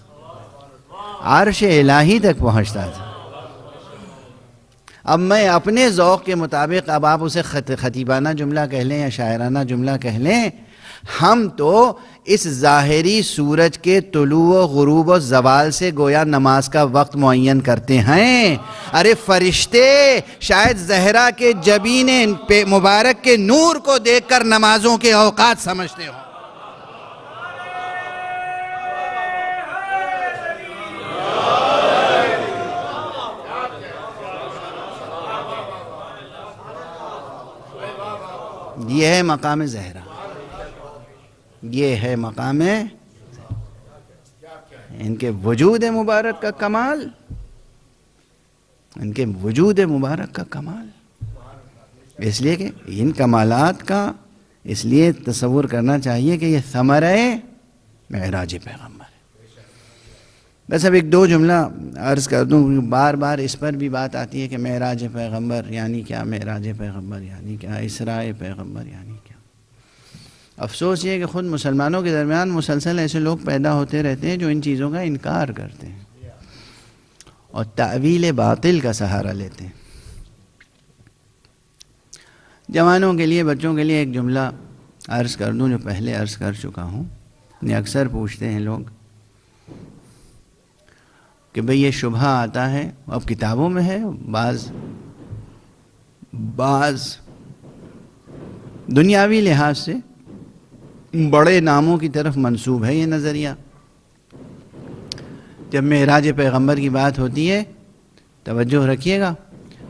Speaker 1: عرش الہی تک پہنچتا تھا۔ اب میں اپنے ذوق کے مطابق، اب آپ اسے خطیبانہ جملہ کہہ لیں یا شاعرانہ جملہ کہہ لیں، ہم تو اس ظاہری سورج کے طلوع و غروب و زوال سے گویا نماز کا وقت معین کرتے ہیں۔ ارے فرشتے شاید زہرا کے جبین مبارک کے نور کو دیکھ کر نمازوں کے اوقات سمجھتے ہوں۔ یہ ہے مقام زہرا، یہ ہے مقام ان کے وجود مبارک کا کمال، ان کے وجود مبارک کا کمال۔ اس لیے کہ ان کمالات کا اس لیے تصور کرنا چاہیے کہ یہ ثمرہ معراج پیغمبر ہے۔ بس اب ایک دو جملہ عرض کر دوں، بار بار اس پر بھی بات آتی ہے کہ معراج پیغمبر یعنی کیا، معراج پیغمبر یعنی کیا، اسراء پیغمبر یعنی کیا۔ افسوس یہ کہ خود مسلمانوں کے درمیان مسلسل ایسے لوگ پیدا ہوتے رہتے ہیں جو ان چیزوں کا انکار کرتے ہیں اور تعویل باطل کا سہارا لیتے ہیں۔ جوانوں کے لیے، بچوں کے لیے ایک جملہ عرض کر دوں جو پہلے عرض کر چکا ہوں۔ اکثر پوچھتے ہیں لوگ کہ بھئی یہ شبہ آتا ہے، اب کتابوں میں ہے، بعض دنیاوی لحاظ سے بڑے ناموں کی طرف منسوب ہے یہ نظریہ۔ جب معراج پیغمبر کی بات ہوتی ہے، توجہ رکھیے گا،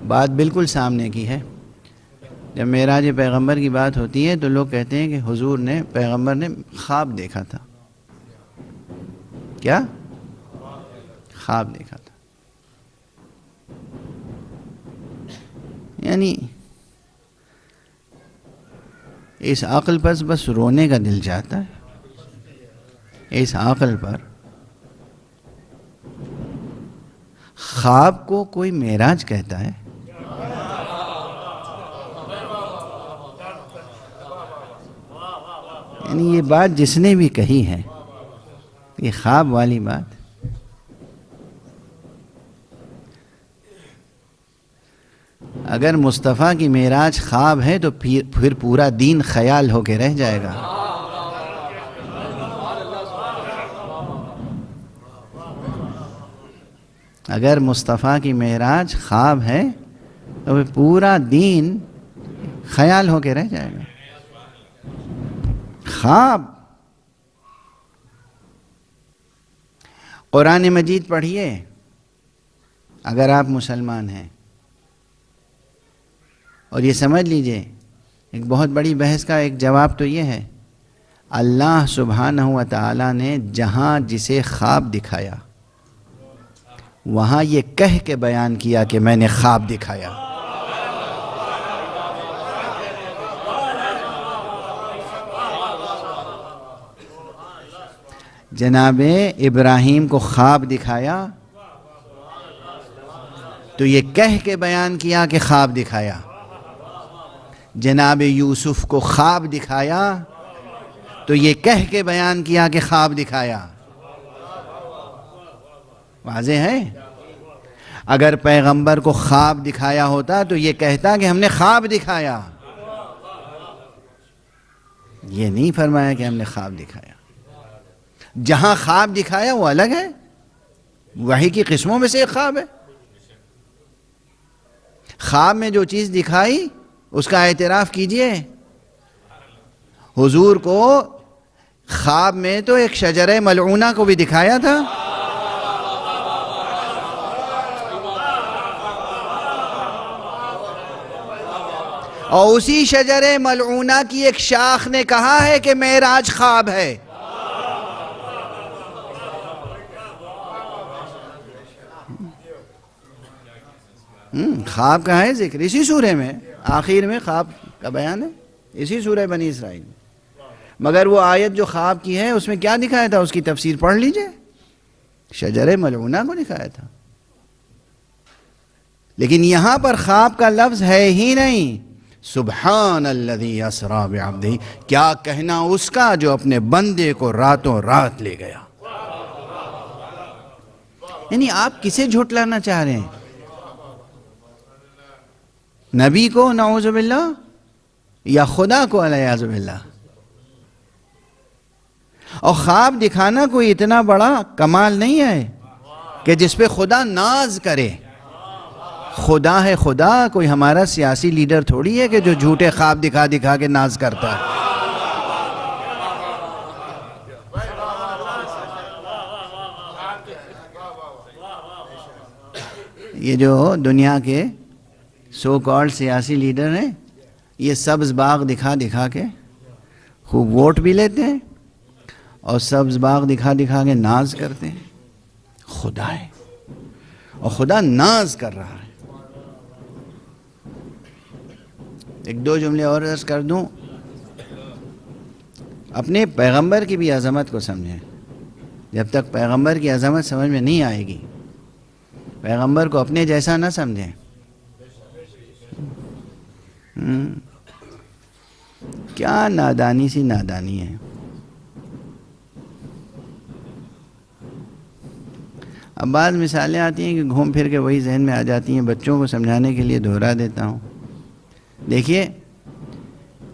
Speaker 1: بات بالکل سامنے کی ہے۔ جب معراج پیغمبر کی بات ہوتی ہے تو لوگ کہتے ہیں کہ حضور نے، پیغمبر نے خواب دیکھا تھا۔ کیا؟ خواب دیکھا تھا۔ یعنی اس عقل پر بس رونے کا دل چاہتا ہے، اس عقل پر خواب کو کوئی معراج کہتا ہے۔ یعنی یہ بات جس نے بھی کہی ہے، یہ خواب والی بات، اگر مصطفیٰ کی معراج خواب ہے تو پھر پورا دین خیال ہو کے رہ جائے گا۔ اگر مصطفیٰ کی معراج خواب ہے تو پھر پورا دین خیال ہو کے رہ جائے گا۔ خواب، قرآن مجید پڑھیے اگر آپ مسلمان ہیں، اور یہ سمجھ لیجئے ایک بہت بڑی بحث کا ایک جواب تو یہ ہے، اللہ سبحانہ و تعالی نے جہاں جسے خواب دکھایا وہاں یہ کہہ کے بیان کیا کہ میں نے خواب دکھایا۔ جناب ابراہیم کو خواب دکھایا تو یہ کہہ کے بیان کیا کہ خواب دکھایا۔ جناب یوسف کو خواب دکھایا تو یہ کہہ کے بیان کیا کہ خواب دکھایا۔ واضح ہے؟ اگر پیغمبر کو خواب دکھایا ہوتا تو یہ کہتا کہ ہم نے خواب دکھایا، یہ نہیں فرمایا کہ ہم نے خواب دکھایا۔ جہاں خواب دکھایا وہ الگ ہے، وحی کی قسموں میں سے ایک خواب ہے۔ خواب میں جو چیز دکھائی اس کا اعتراف کیجئے۔ حضور کو خواب میں تو ایک شجرہ ملعونہ کو بھی دکھایا تھا، اور اسی شجرہ ملعونہ کی ایک شاخ نے کہا ہے کہ معراج خواب ہے۔ خواب کا ہے ذکر اسی سورہ میں، آخر میں خواب کا بیان ہے اسی سورہ بنی اسرائیل میں۔ مگر وہ آیت جو خواب کی ہے اس میں کیا دکھایا تھا، اس کی تفسیر پڑھ لیجئے، شجرہ ملعونہ کو دکھایا تھا۔ لیکن یہاں پر خواب کا لفظ ہے ہی نہیں۔ سبحان الذی اسریٰ بعبدہ، کیا کہنا اس کا جو اپنے بندے کو راتوں رات لے گیا۔ یعنی آپ کسے جھٹلانا چاہ رہے ہیں؟ نبی کو نعوذ باللہ، یا خدا کو علیہ باللہ؟ اور خواب دکھانا کوئی اتنا بڑا کمال نہیں ہے کہ جس پہ خدا ناز کرے۔ خدا ہے خدا، کوئی ہمارا سیاسی لیڈر تھوڑی ہے کہ جو جھوٹے خواب دکھا دکھا کے ناز کرتا ہے۔ یہ جو دنیا کے سو کالڈ سیاسی لیڈر ہیں، یہ سبز باغ دکھا دکھا کے خوب ووٹ بھی لیتے ہیں اور سبز باغ دکھا دکھا کے ناز کرتے ہیں۔ خدا ہے اور خدا ناز کر رہا ہے۔ ایک دو جملے اور عرض کر دوں، اپنے پیغمبر کی بھی عظمت کو سمجھیں۔ جب تک پیغمبر کی عظمت سمجھ میں نہیں آئے گی، پیغمبر کو اپنے جیسا نہ سمجھیں۔ کیا نادانی سی نادانی ہے۔ اب بعض مثالیں آتی ہیں کہ گھوم پھر کے وہی ذہن میں آ جاتی ہیں، بچوں کو سمجھانے کے لیے دہرا دیتا ہوں۔ دیکھیے،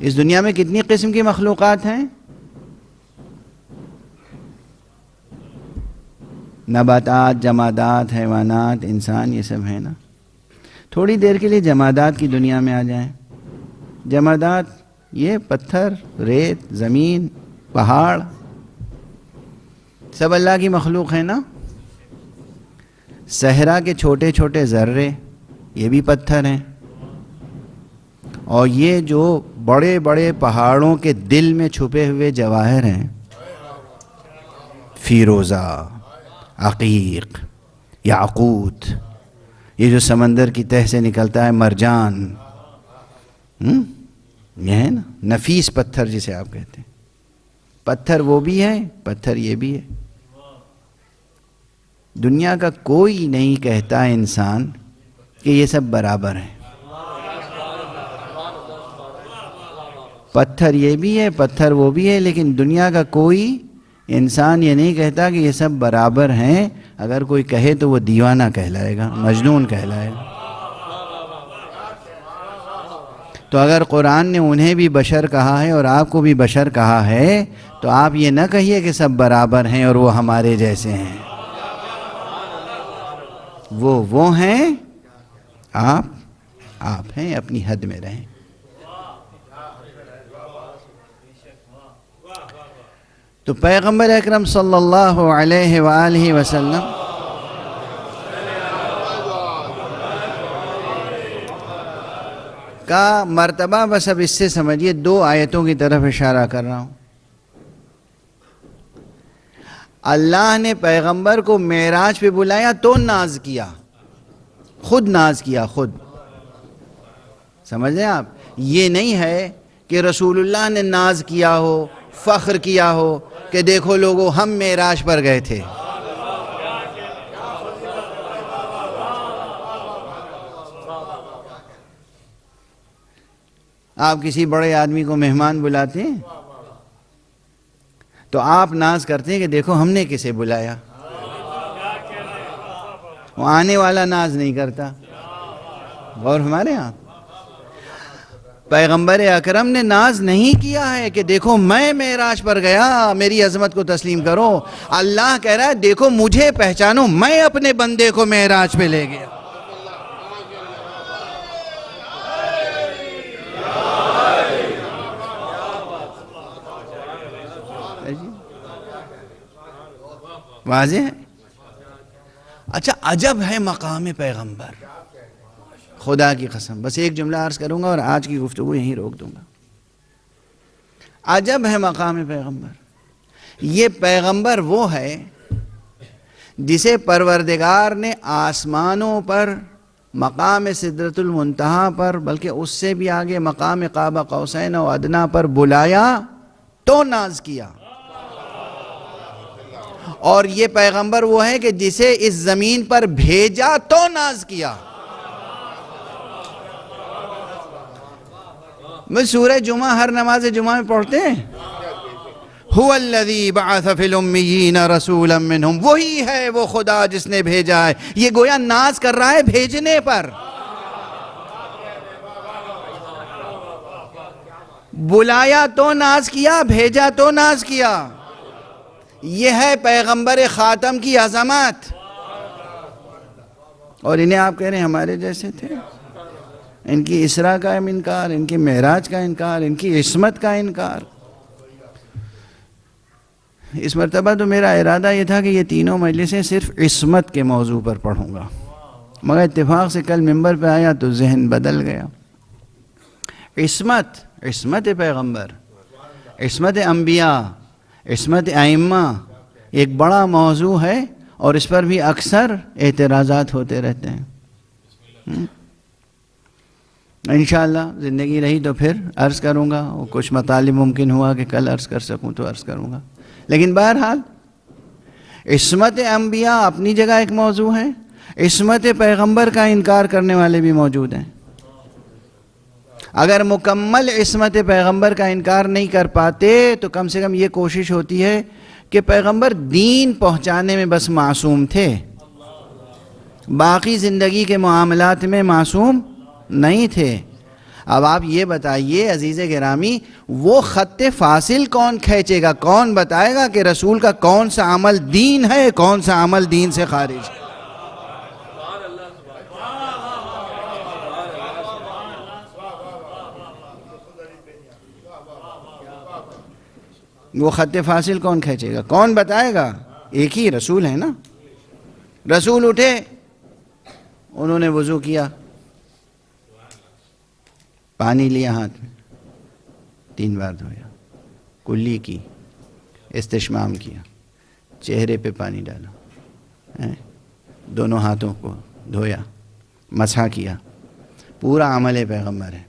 Speaker 1: اس دنیا میں کتنی قسم کی مخلوقات ہیں؟ نباتات، جمادات، حیوانات، انسان، یہ سب ہیں نا۔ تھوڑی دیر کے لیے جمادات کی دنیا میں آ جائیں۔ جمادات یہ پتھر، ریت، زمین، پہاڑ، سب اللہ کی مخلوق ہے نا۔ صحرا کے چھوٹے چھوٹے ذرے، یہ بھی پتھر ہیں۔ اور یہ جو بڑے بڑے پہاڑوں کے دل میں چھپے ہوئے جواہر ہیں، فیروزہ، عقیق، یاقوت، یہ جو سمندر کی تہ سے نکلتا ہے مرجان، یہ ہے نا نفیس پتھر جسے آپ کہتے ہیں۔ پتھر وہ بھی ہے، پتھر یہ بھی ہے۔ دنیا کا کوئی نہیں کہتا انسان کہ یہ سب برابر ہیں۔ پتھر یہ بھی ہے، پتھر وہ بھی ہے، لیکن دنیا کا کوئی انسان یہ نہیں کہتا کہ یہ سب برابر ہیں۔ اگر کوئی کہے تو وہ دیوانہ کہلائے گا، مجنون کہلائے گا۔ تو اگر قرآن نے انہیں بھی بشر کہا ہے اور آپ کو بھی بشر کہا ہے، تو آپ یہ نہ کہیے کہ سب برابر ہیں اور وہ ہمارے جیسے ہیں۔ وہ ہیں، آپ ہیں، اپنی حد میں رہیں۔ تو پیغمبر اکرم صلی اللہ علیہ وآلہ وسلم کا مرتبہ بس اب اس سے سمجھیے، دو آیتوں کی طرف اشارہ کر رہا ہوں۔ اللہ نے پیغمبر کو معراج پہ بلایا تو ناز کیا، خود ناز کیا، خود۔ سمجھ رہے ہیں آپ؟ یہ نہیں ہے کہ رسول اللہ نے ناز کیا ہو، فخر کیا ہو کہ دیکھو لوگوں ہم معراج پر گئے تھے۔ آپ کسی بڑے آدمی کو مہمان بلاتے ہیں تو آپ ناز کرتے ہیں کہ دیکھو ہم نے کسے بلایا۔ وہ آنے والا ناز نہیں کرتا. اور ہمارے ہاں پیغمبر اکرم نے ناز نہیں کیا ہے کہ دیکھو میں معراج پر گیا, میری عظمت کو تسلیم کرو. اللہ کہہ رہا ہے دیکھو مجھے پہچانو, میں اپنے بندے کو معراج پہ لے گیا. واضح ہے. اچھا عجب ہے مقام پیغمبر, خدا کی قسم. بس ایک جملہ عرض کروں گا اور آج کی گفتگو یہیں روک دوں گا. عجب ہے مقام پیغمبر. یہ پیغمبر وہ ہے جسے پروردگار نے آسمانوں پر مقام سدرۃ المنتہا پر, بلکہ اس سے بھی آگے مقام قاب قوسین و ادنیٰ پر بلایا تو ناز کیا. اور یہ پیغمبر وہ ہے کہ جسے اس زمین پر بھیجا تو ناز کیا. میں سورہ جمعہ ہر نماز جمعہ میں پڑھتے ہیں, هو الذی بعث فی الامیین رسولا منہم, وہی ہے وہ خدا جس نے بھیجا ہے. یہ گویا ناز کر رہا ہے بھیجنے پر. بلایا تو ناز کیا, بھیجا تو ناز کیا. یہ ہے پیغمبر خاتم کی عظمت. اور انہیں آپ کہہ رہے ہیں ہمارے جیسے تھے, ان کی اسراء کا انکار, ان کی معراج کا انکار, ان کی عصمت کا انکار. اس مرتبہ تو میرا ارادہ یہ تھا کہ یہ تینوں مجلسیں صرف عصمت کے موضوع پر پڑھوں گا, مگر اتفاق سے کل ممبر پہ آیا تو ذہن بدل گیا. عصمت, عصمت پیغمبر, عصمت انبیاء, عصمت ائمہ ایک بڑا موضوع ہے, اور اس پر بھی اکثر اعتراضات ہوتے رہتے ہیں. انشاءاللہ زندگی رہی تو پھر عرض کروں گا, وہ کچھ مطالب ممکن ہوا کہ کل عرض کر سکوں تو عرض کروں گا. لیکن بہرحال عصمت انبیاء اپنی جگہ ایک موضوع ہے, عصمت پیغمبر کا انکار کرنے والے بھی موجود ہیں. اگر مکمل عصمت پیغمبر کا انکار نہیں کر پاتے تو کم سے کم یہ کوشش ہوتی ہے کہ پیغمبر دین پہنچانے میں بس معصوم تھے, باقی زندگی کے معاملات میں معصوم نہیں تھے. اب آپ یہ بتائیے عزیز گرامی, وہ خط فاصل کون کھینچے گا, کون بتائے گا کہ رسول کا کون سا عمل دین ہے, کون سا عمل دین سے خارج ہے؟ وہ خط فاصل کون کھینچے گا, کون بتائے گا؟ ایک ہی رسول ہے نا. رسول اٹھے, انہوں نے وضو کیا, پانی لیا ہاتھ میں, 3 بار دھویا, کلی کی, استشمام کیا, چہرے پہ پانی ڈالا, دونوں ہاتھوں کو دھویا, مسح کیا. پورا عمل پیغمبر ہے.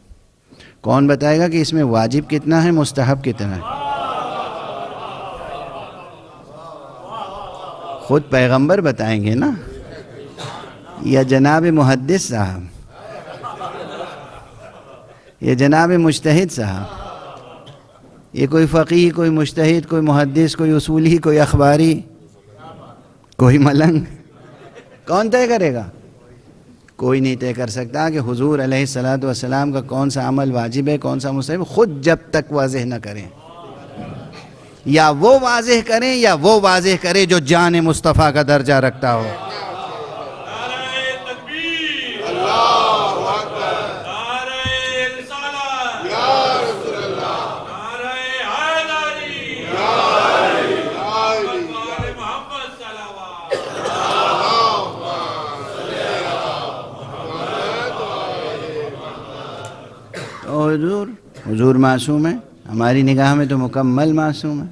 Speaker 1: کون بتائے گا کہ اس میں واجب کتنا ہے, مستحب کتنا ہے؟ خود پیغمبر بتائیں گے نا, یا جناب محدث صاحب, یا جناب مجتہد صاحب, یہ کوئی فقیہ, کوئی مجتہد, کوئی محدث, کوئی اصولی, کوئی اخباری, کوئی ملنگ, کون طے کرے گا؟ کوئی نہیں طے کر سکتا کہ حضور علیہ الصلوۃ والسلام کا کون سا عمل واجب ہے, کون سا مستحب, خود جب تک واضح نہ کریں. یا وہ واضح کریں یا وہ واضح کرے جو جان مصطفیٰ کا درجہ رکھتا ہو. حضور معصوم ہے, ہماری نگاہ میں تو مکمل معصوم ہے.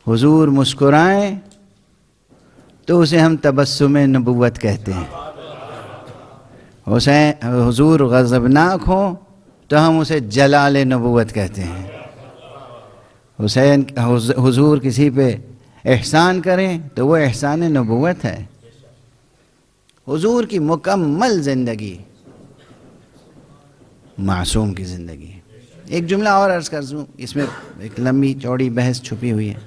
Speaker 1: حضور مسکرائیں تو اسے ہم تبسم نبوت کہتے ہیں. حضور غضبناک ہوں تو ہم اسے جلال نبوت کہتے ہیں. حضور کسی پہ احسان کریں تو وہ احسان نبوت ہے. حضور کی مکمل زندگی معصوم کی زندگی. ایک جملہ اور عرض کر دوں, اس میں ایک لمبی چوڑی بحث چھپی ہوئی ہے.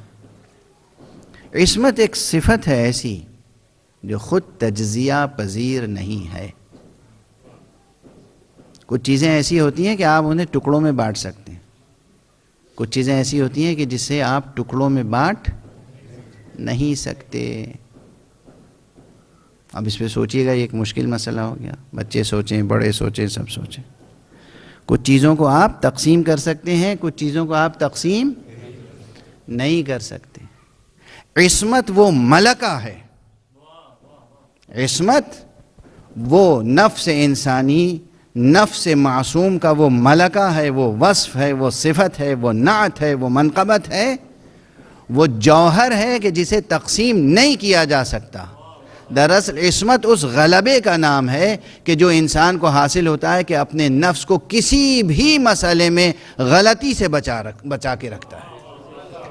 Speaker 1: عصمت ایک صفت ہے ایسی جو خود تجزیہ پذیر نہیں ہے۔ کچھ چیزیں ایسی ہوتی ہیں کہ آپ انہیں ٹکڑوں میں بانٹ سکتے ہیں، کچھ چیزیں ایسی ہوتی ہیں کہ جسے آپ ٹکڑوں میں بانٹ نہیں سکتے۔ اب اس پہ سوچئے گا، یہ ایک مشکل مسئلہ ہو گیا، بچے سوچیں، بڑے سوچیں، سب سوچیں۔ کچھ چیزوں کو آپ تقسیم کر سکتے ہیں، کچھ چیزوں کو آپ تقسیم نہیں کر سکتے۔ عصمت وہ ملکہ ہے، عصمت وہ نفس انسانی، نفس معصوم کا وہ ملکہ ہے، وہ وصف ہے، وہ صفت ہے، وہ نعت ہے، وہ منقبت ہے، وہ جوہر ہے کہ جسے تقسیم نہیں کیا جا سکتا۔ دراصل عصمت اس غلبے کا نام ہے کہ جو انسان کو حاصل ہوتا ہے کہ اپنے نفس کو کسی بھی مسئلے میں غلطی سے بچا کے رکھتا ہے،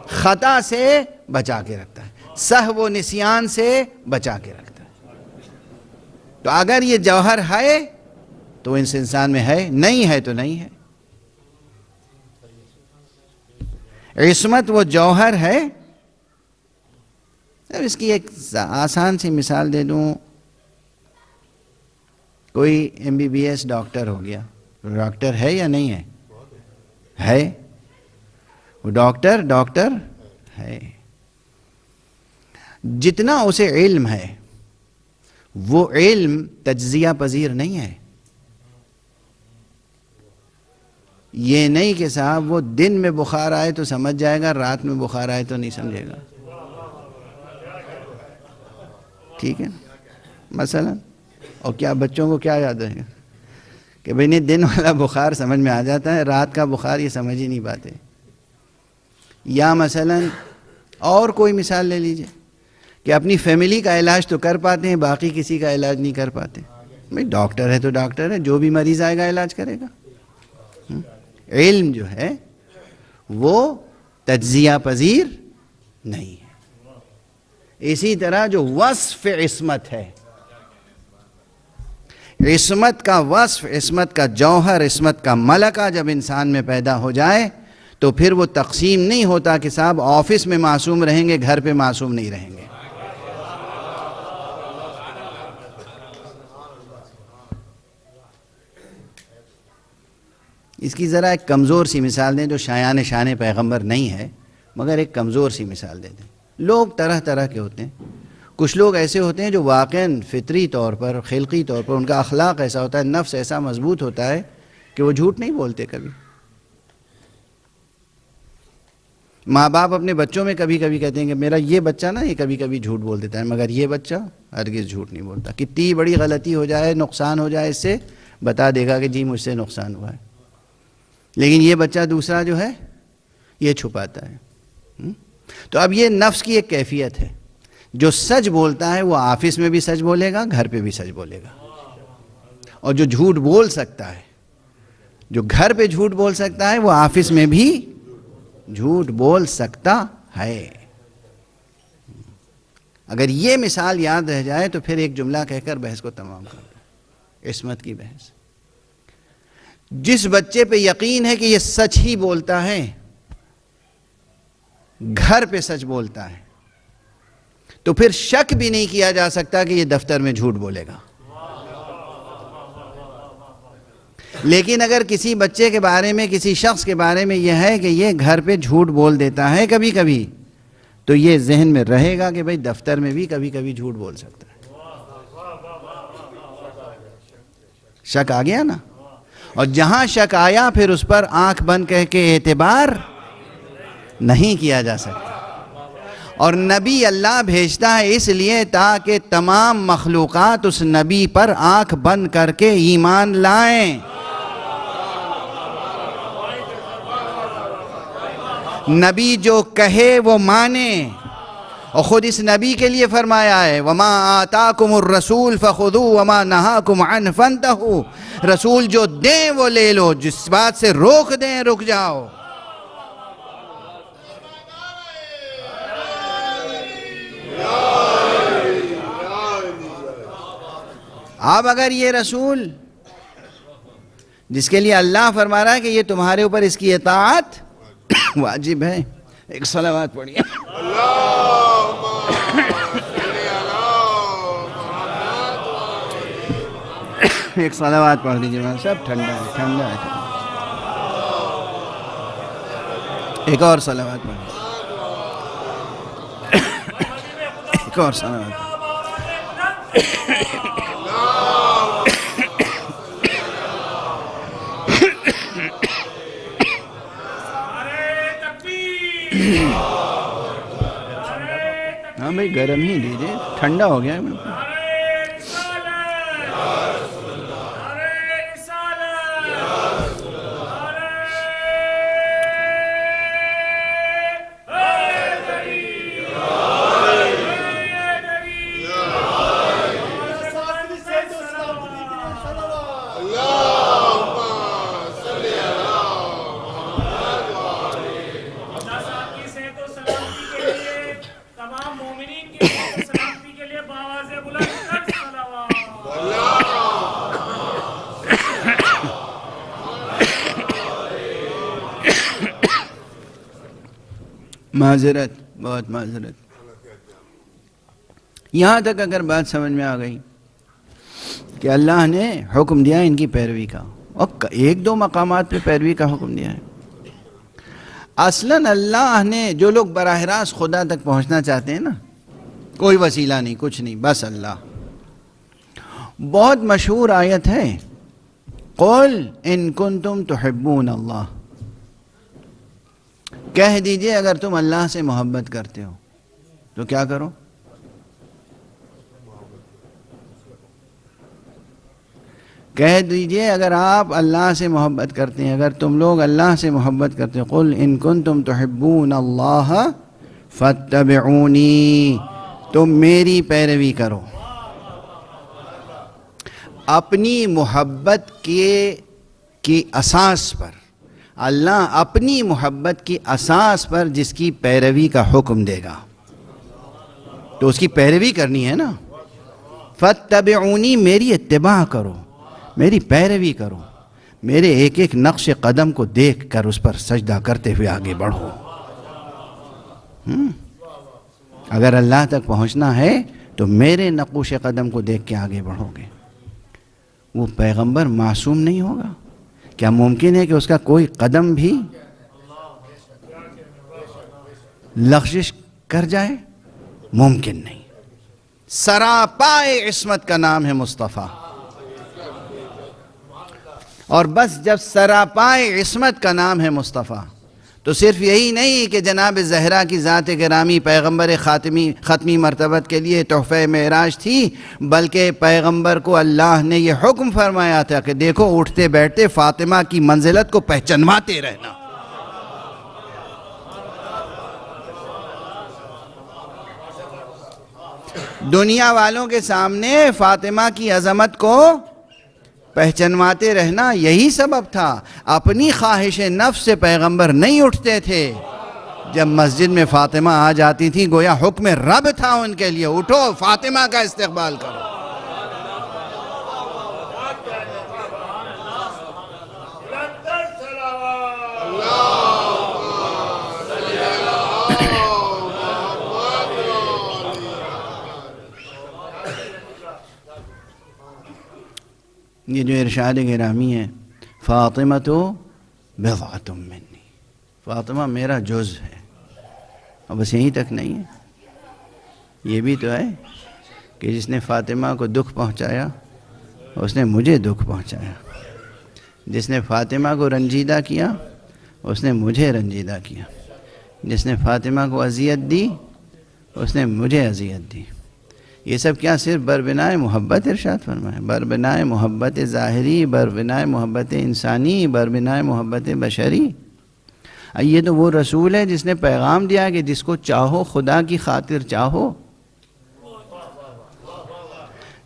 Speaker 1: خطا سے بچا کے رکھتا ہے، سہو و نسیان سے بچا کے رکھتا ہے۔ تو اگر یہ جوہر ہے تو اس انسان میں ہے، نہیں ہے تو نہیں ہے۔ عصمت وہ جوہر ہے۔ اب اس کی ایک آسان سی مثال دے دوں، کوئی MBBS ڈاکٹر ہو گیا، ڈاکٹر ہے یا نہیں ہے؟ ہے، وہ ڈاکٹر ہے۔ جتنا اسے علم ہے وہ علم تجزیہ پذیر نہیں ہے۔ یہ نہیں کہ صاحب وہ دن میں بخار آئے تو سمجھ جائے گا، رات میں بخار آئے تو نہیں سمجھے گا، ٹھیک ہے مثلا۔ اور کیا بچوں کو کیا یاد رہے گا کہ بھئی نہیں، دن والا بخار سمجھ میں آ جاتا ہے، رات کا بخار یہ سمجھ ہی نہیں پاتے۔ یا مثلا اور کوئی مثال لے لیجئے کہ اپنی فیملی کا علاج تو کر پاتے ہیں، باقی کسی کا علاج نہیں کر پاتے۔ بھئی ڈاکٹر ہے تو ڈاکٹر ہے، جو بھی مریض آئے گا علاج کرے گا۔ علم جو ہے وہ تجزیہ پذیر نہیں ہے۔ اسی طرح جو وصف عصمت ہے، عصمت کا وصف، عصمت کا جوہر، عصمت کا ملکہ جب انسان میں پیدا ہو جائے تو پھر وہ تقسیم نہیں ہوتا کہ صاحب آفس میں معصوم رہیں گے، گھر پہ معصوم نہیں رہیں گے۔ اس کی ذرا ایک کمزور سی مثال دیں جو شایان شان پیغمبر نہیں ہے، مگر ایک کمزور سی مثال دے دیں۔ لوگ طرح طرح کے ہوتے ہیں، کچھ لوگ ایسے ہوتے ہیں جو واقعاً فطری طور پر، خلقی طور پر ان کا اخلاق ایسا ہوتا ہے، نفس ایسا مضبوط ہوتا ہے کہ وہ جھوٹ نہیں بولتے کبھی۔ ماں باپ اپنے بچوں میں کبھی کبھی کہتے ہیں کہ میرا یہ بچہ نا یہ کبھی کبھی جھوٹ بول دیتا ہے، مگر یہ بچہ ہرگز جھوٹ نہیں بولتا۔ کتنی بڑی غلطی ہو جائے، نقصان ہو جائے، اس سے بتا دے گا کہ جی مجھ سے نقصان ہوا ہے۔ لیکن یہ بچہ دوسرا جو ہے یہ چھپاتا ہے۔ تو اب یہ نفس کی ایک کیفیت ہے، جو سچ بولتا ہے وہ آفس میں بھی سچ بولے گا، گھر پہ بھی سچ بولے گا۔ اور جو جھوٹ بول سکتا ہے، جو گھر پہ جھوٹ بول سکتا ہے، وہ آفس میں بھی جھوٹ بول سکتا ہے۔ اگر یہ مثال یاد رہ جائے تو پھر ایک جملہ کہہ کر بحث کو تمام کر دیں، عصمت کی بحث۔ جس بچے پہ یقین ہے کہ یہ سچ ہی بولتا ہے، گھر پہ سچ بولتا ہے، تو پھر شک بھی نہیں کیا جا سکتا کہ یہ دفتر میں جھوٹ بولے گا۔ لیکن اگر کسی بچے کے بارے میں، کسی شخص کے بارے میں یہ ہے کہ یہ گھر پہ جھوٹ بول دیتا ہے کبھی کبھی، تو یہ ذہن میں رہے گا کہ بھئی دفتر میں بھی کبھی کبھی جھوٹ بول سکتا ہے۔ شک آ گیا نا؟ اور جہاں شک آیا پھر اس پر آنکھ بند کہہ کے اعتبار نہیں کیا جا سکتا۔ اور نبی اللہ بھیجتا ہے اس لیے تاکہ تمام مخلوقات اس نبی پر آنکھ بند کر کے ایمان لائیں۔ نبی جو کہے وہ مانے، اور خود اس نبی کے لیے فرمایا ہے وَمَا آتَاكُمُ الرَّسُولُ فَخُذُوهُ وَمَا نَهَاكُمْ عَنْهُ فَانْتَهُوا۔ رسول جو دیں وہ لے لو، جس بات سے روک دیں رک جاؤ۔ اب اگر یہ رسول جس کے لیے اللہ فرما رہا ہے کہ یہ تمہارے اوپر اس کی اطاعت واجب ہے، ایک صلوات پڑھیے۔ ایک صلوات پڑھ دیجیے مولانا صاحب، ٹھنڈا ہے ٹھنڈا ہے. ایک اور صلوات پڑھ دیجیے. ایک اور صلوات. ہاں بھائی گرم ہی دیجیے، ٹھنڈا ہو گیا ہے بالکل. معذرت، بہت معذرت. یہاں تک اگر بات سمجھ میں آ گئی کہ اللہ نے حکم دیا ان کی پیروی کا، اور ایک دو مقامات پہ پیروی کا حکم دیا ہے. اصلاً اللہ نے جو لوگ براہ راست خدا تک پہنچنا چاہتے ہیں نا، کوئی وسیلہ نہیں کچھ نہیں، بس اللہ. بہت مشہور آیت ہے، قل ان کنتم تحبون اللہ، کہہ دیجئے اگر تم اللہ سے محبت کرتے ہو تو کیا کرو؟ کہہ دیجئے اگر آپ اللہ سے محبت کرتے ہیں، اگر تم لوگ اللہ سے محبت کرتے ہو، قل ان کنتم تحبون اللہ فاتبعونی، تم میری پیروی کرو. اپنی محبت کی اساس پر، اللہ اپنی محبت کی اساس پر جس کی پیروی کا حکم دے گا تو اس کی پیروی کرنی ہے نا. فاتبعونی، میری اتباع کرو، میری پیروی کرو، میرے ایک ایک نقش قدم کو دیکھ کر اس پر سجدہ کرتے ہوئے آگے بڑھو. اگر اللہ تک پہنچنا ہے تو میرے نقوش قدم کو دیکھ کے آگے بڑھو گے. وہ پیغمبر معصوم نہیں ہوگا؟ کیا ممکن ہے کہ اس کا کوئی قدم بھی لغزش کر جائے؟ ممکن نہیں. سراپائے عصمت کا نام ہے مصطفیٰ. اور بس جب سراپائے عصمت کا نام ہے مصطفیٰ تو صرف یہی نہیں کہ جناب زہرا کی ذات گرامی پیغمبر ختمی مرتبت کے لیے تحفہ معراج تھی، بلکہ پیغمبر کو اللہ نے یہ حکم فرمایا تھا کہ دیکھو اٹھتے بیٹھتے فاطمہ کی منزلت کو پہچانواتے رہنا. دنیا والوں کے سامنے فاطمہ کی عظمت کو پہچانواتے رہنا، یہی سبب تھا. اپنی خواہش نفس سے پیغمبر نہیں اٹھتے تھے. جب مسجد میں فاطمہ آ جاتی تھی گویا حکم رب تھا ان کے لیے، اٹھو فاطمہ کا استقبال کرو. یہ جو ارشاد گرامی ہے، فاطمہ تو بضعۃ منی، فاطمہ میرا جز ہے. اور بس یہیں تک نہیں ہے، یہ بھی تو ہے کہ جس نے فاطمہ کو دکھ پہنچایا اس نے مجھے دکھ پہنچایا. جس نے فاطمہ کو رنجیدہ کیا اس نے مجھے رنجیدہ کیا. جس نے فاطمہ کو اذیت دی اس نے مجھے اذیت دی. یہ سب کیا؟ صرف بربنائے محبت ارشاد فرمائے، بربنائے محبت ظاہری، بربنائے محبت انسانی، بربنائے محبت بشری. یہ تو وہ رسول ہے جس نے پیغام دیا کہ جس کو چاہو خدا کی خاطر چاہو،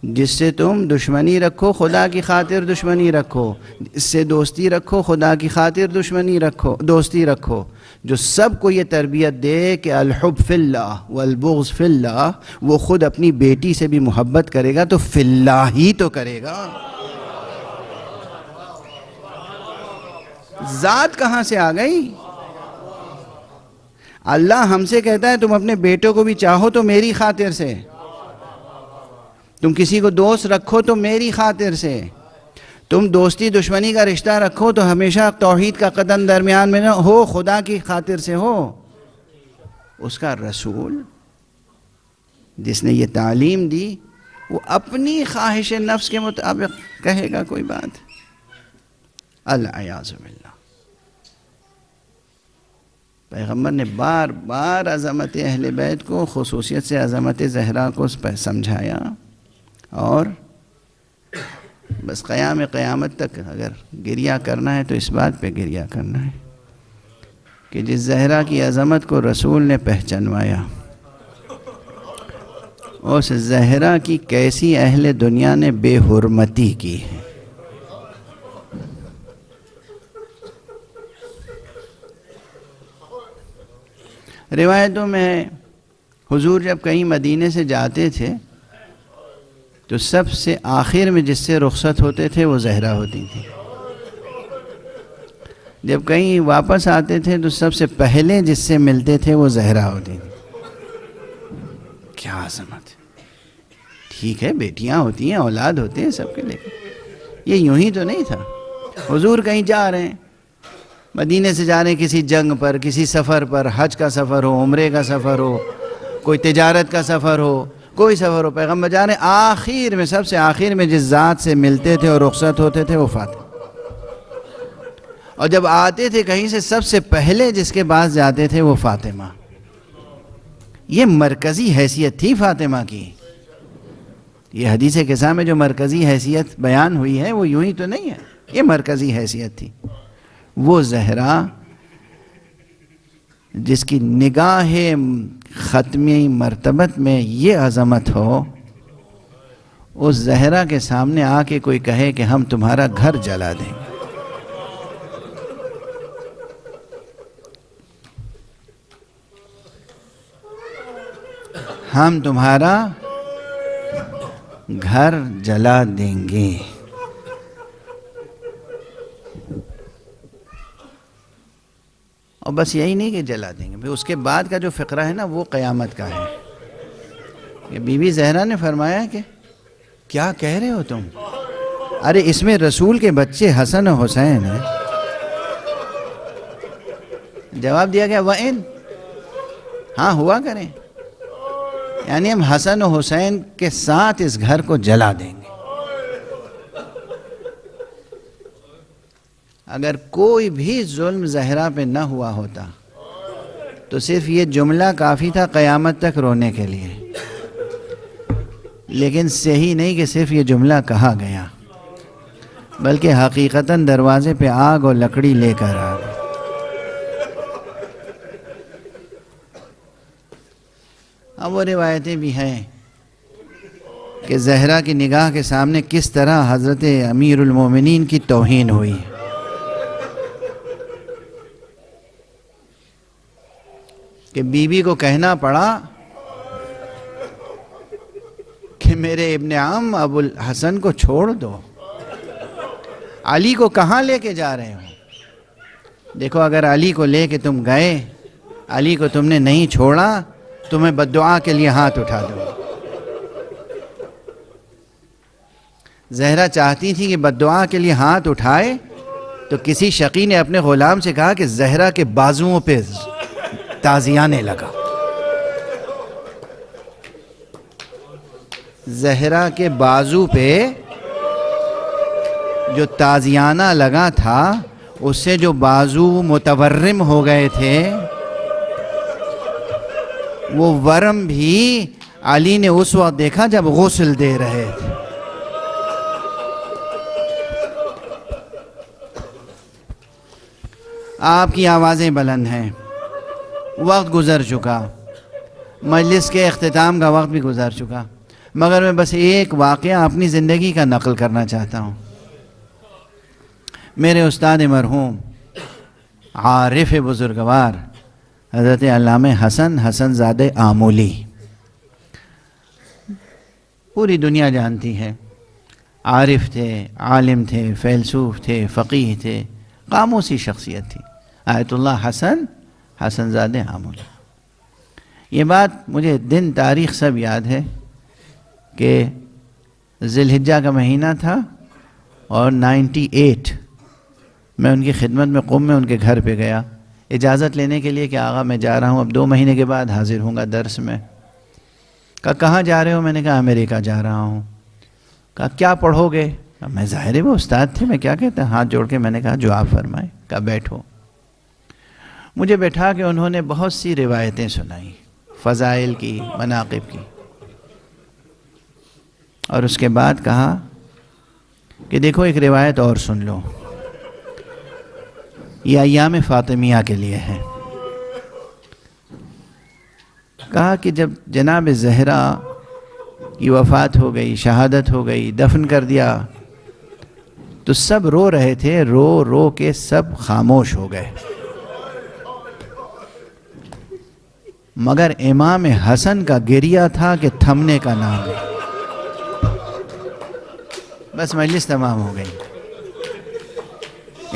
Speaker 1: جس سے تم دشمنی رکھو خدا کی خاطر دشمنی رکھو، اس سے دوستی رکھو خدا کی خاطر دوستی رکھو. جو سب کو یہ تربیت دے کہ الحب فی اللہ والبغض فی اللہ، وہ خود اپنی بیٹی سے بھی محبت کرے گا تو فی اللہ ہی تو کرے گا. ذات کہاں سے آ گئی؟ اللہ ہم سے کہتا ہے تم اپنے بیٹوں کو بھی چاہو تو میری خاطر سے، تم کسی کو دوست رکھو تو میری خاطر سے. تم دوستی دشمنی کا رشتہ رکھو تو ہمیشہ توحید کا قدم درمیان میں نہ ہو، خدا کی خاطر سے ہو. اس کا رسول جس نے یہ تعلیم دی وہ اپنی خواہش نفس کے مطابق کہے گا کوئی بات؟ العیاذ باللہ. پیغمبر نے بار بار عظمت اہل بیت کو، خصوصیت سے عظمت زہرا کو سمجھایا، اور بس قیامت تک اگر گریہ کرنا ہے تو اس بات پہ گریہ کرنا ہے کہ جس زہرا کی عظمت کو رسول نے پہچانوایا، اس زہرا کی کیسی اہل دنیا نے بے حرمتی کی ہے. روایتوں میں حضور جب کہیں مدینے سے جاتے تھے تو سب سے آخر میں جس سے رخصت ہوتے تھے وہ زہرا ہوتی تھی. جب کہیں واپس آتے تھے تو سب سے پہلے جس سے ملتے تھے وہ زہرا ہوتی تھی. کیا عظمت! ٹھیک ہے بیٹیاں ہوتی ہیں، اولاد ہوتے ہیں سب کے، لیکن یہ یوں ہی تو نہیں تھا. حضور کہیں جا رہے ہیں، مدینے سے جا رہے ہیں کسی جنگ پر، کسی سفر پر، حج کا سفر ہو، عمرے کا سفر ہو، کوئی تجارت کا سفر ہو، کوئی سفر ہو، پیغمبر جا رہے ہیں، آخر میں سب سے آخر میں جس ذات سے ملتے تھے اور رخصت ہوتے تھے وہ فاطمہ. اور جب آتے تھے کہیں سے سب سے پہلے جس کے پاس جاتے تھے وہ فاطمہ. یہ مرکزی حیثیت تھی فاطمہ کی. یہ حدیث قصہ میں جو مرکزی حیثیت بیان ہوئی ہے وہ یوں ہی تو نہیں ہے، یہ مرکزی حیثیت تھی. وہ زہرا جس کی نگاہ ختمی مرتبت میں یہ عظمت ہو، اس زہرا کے سامنے آ کے کوئی کہے کہ ہم تمہارا گھر جلا دیں گے. ہم تمہارا گھر جلا دیں گے. اور بس یہی نہیں کہ جلا دیں گے، پھر اس کے بعد کا جو فقرہ ہے نا وہ قیامت کا ہے. کہ بی بی زہرا نے فرمایا کہ کیا کہہ رہے ہو تم؟ ارے اس میں رسول کے بچے حسن و حسین ہیں. جواب دیا گیا وَإِن، ہاں ہوا کریں، یعنی ہم حسن و حسین کے ساتھ اس گھر کو جلا دیں گے. اگر کوئی بھی ظلم زہرا پہ نہ ہوا ہوتا تو صرف یہ جملہ کافی تھا قیامت تک رونے کے لیے، لیکن صحیح نہیں کہ صرف یہ جملہ کہا گیا، بلکہ حقیقتاً دروازے پہ آگ اور لکڑی لے کر آ گئے. اب وہ روایتیں بھی ہیں کہ زہرا کی نگاہ کے سامنے کس طرح حضرت امیر المومنین کی توہین ہوئی. کہ بی بی کو کہنا پڑا کہ میرے ابن عم ابو الحسن کو چھوڑ دو. علی کو کہاں لے کے جا رہے ہو؟ دیکھو اگر علی کو لے کے تم گئے، علی کو تم نے نہیں چھوڑا، تمہیں بددعا کے لیے ہاتھ اٹھا دو. زہرا چاہتی تھی کہ بددعا کے لیے ہاتھ اٹھائے تو کسی شقی نے اپنے غلام سے کہا کہ زہرا کے بازوؤں پہ تازیانے لگا. زہرا کے بازو پہ جو تازیانہ لگا تھا اس سے جو بازو متورم ہو گئے تھے، وہ ورم بھی علی نے اس وقت دیکھا جب غسل دے رہے تھے. آپ کی آوازیں بلند ہیں، وقت گزر چکا، مجلس کے اختتام کا وقت بھی گزر چکا، مگر میں بس ایک واقعہ اپنی زندگی کا نقل کرنا چاہتا ہوں. میرے استاد مرحوم عارف بزرگوار حضرت علامہ حسن زادہ آمولی، پوری دنیا جانتی ہے، عارف تھے، عالم تھے، فیلسوف تھے، فقیہ تھے، قاموسی شخصیت تھی. آیت اللہ حسن زادہ آمولی. یہ بات مجھے دن تاریخ سب یاد ہے کہ ذی الحجہ کا مہینہ تھا اور 98 میں ان کی خدمت میں قم میں ان کے گھر پہ گیا اجازت لینے کے لیے کہ آغا میں جا رہا ہوں، اب 2 مہینے کے بعد حاضر ہوں گا درس میں۔ کہا کہاں جا رہے ہو؟ میں نے کہا امریکہ جا رہا ہوں۔ کہا کیا پڑھو گے؟ میں ظاہر ہے وہ استاد تھے، میں کیا کہتا، ہاتھ جوڑ کے میں نے کہا جو آپ فرمائیں۔ کہا بیٹھو۔ مجھے بیٹھا کے انہوں نے بہت سی روایتیں سنائیں، فضائل کی، مناقب کی، اور اس کے بعد کہا کہ دیکھو ایک روایت اور سن لو، یہ ایام فاطمیہ کے لیے ہے۔ کہا کہ جب جناب زہرا کی وفات ہو گئی، شہادت ہو گئی، دفن کر دیا، تو سب رو رہے تھے، رو رو کے سب خاموش ہو گئے، مگر امام حسن کا گریہ تھا کہ تھمنے کا نام ہے۔ بس مجلس تمام ہو گئی،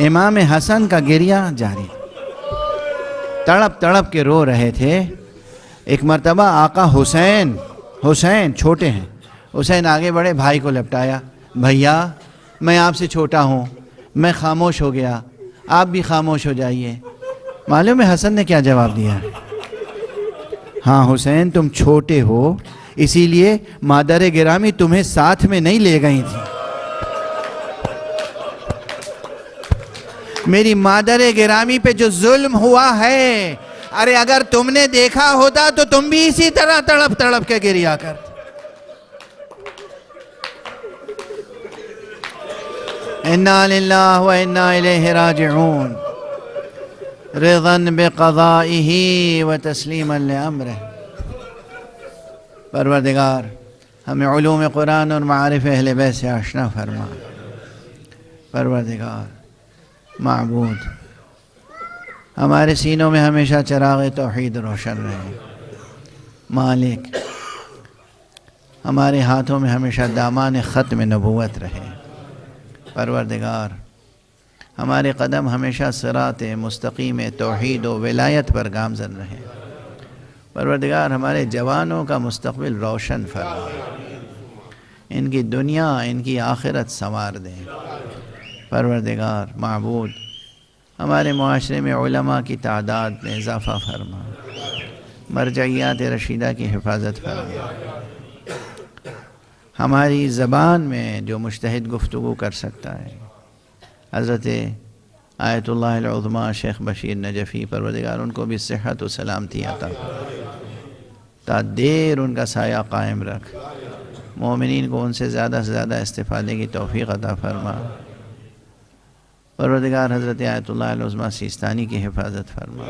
Speaker 1: امام حسن کا گریہ جاری، تڑپ تڑپ کے رو رہے تھے۔ ایک مرتبہ آقا حسین چھوٹے ہیں، حسین آگے بڑھے، بھائی کو لپٹایا، بھیا میں آپ سے چھوٹا ہوں، میں خاموش ہو گیا، آپ بھی خاموش ہو جائیے۔ معلوم ہے حسن نے کیا جواب دیا؟ ہاں حسین تم چھوٹے ہو، اسی لیے مادر گرامی تمہیں ساتھ میں نہیں لے گئی تھی۔ میری مادر گرامی پہ جو ظلم ہوا ہے، ارے اگر تم نے دیکھا ہوتا تو تم بھی اسی طرح تڑپ تڑپ کے گریہ کرتے۔ انا للہ و انا الیہ راجعون، رضا بقضائہ و تسلیما لامرہ۔ پروردگار ہمیں علوم قرآن اور معارف اہل بیت سے آشنا فرما۔ پروردگار معبود ہمارے سینوں میں ہمیشہ چراغ توحید روشن رہے۔ مالک ہمارے ہاتھوں میں ہمیشہ دامان ختم نبوت رہے۔ پروردگار ہمارے قدم ہمیشہ صراط مستقیم توحید و ولایت پر گامزن رہے۔ پروردگار ہمارے جوانوں کا مستقبل روشن فرما، ان کی دنیا ان کی آخرت سنوار دیں۔ پروردگار معبود ہمارے معاشرے میں علماء کی تعداد میں اضافہ فرما، مرجعیات رشیدہ کی حفاظت فرما۔ ہماری زبان میں جو مجتہد گفتگو کر سکتا ہے، حضرت آیت اللہ العظمیٰ شیخ بشیر نجفی، پروردگار ان کو بھی صحت و سلامتی عطا فرما، تا دیر ان کا سایہ قائم رکھ، مومنین کو ان سے زیادہ استفادے کی توفیق عطا فرما۔ پروردگار حضرت آیت اللہ العظمیٰ سیستانی کی حفاظت فرما،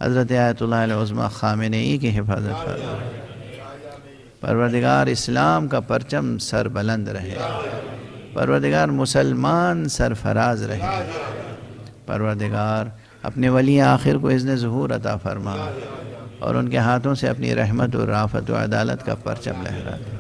Speaker 1: حضرت آیت اللہ العظمیٰ خامنئی کی حفاظت فرما۔ پروردگار اسلام کا پرچم سر بلند رہے، پروردگار مسلمان سرفراز رہے۔ پروردگار اپنے ولی آخر کو اذن ظہور عطا فرما، اور ان کے ہاتھوں سے اپنی رحمت و رافت و عدالت کا پرچم لہرا دے۔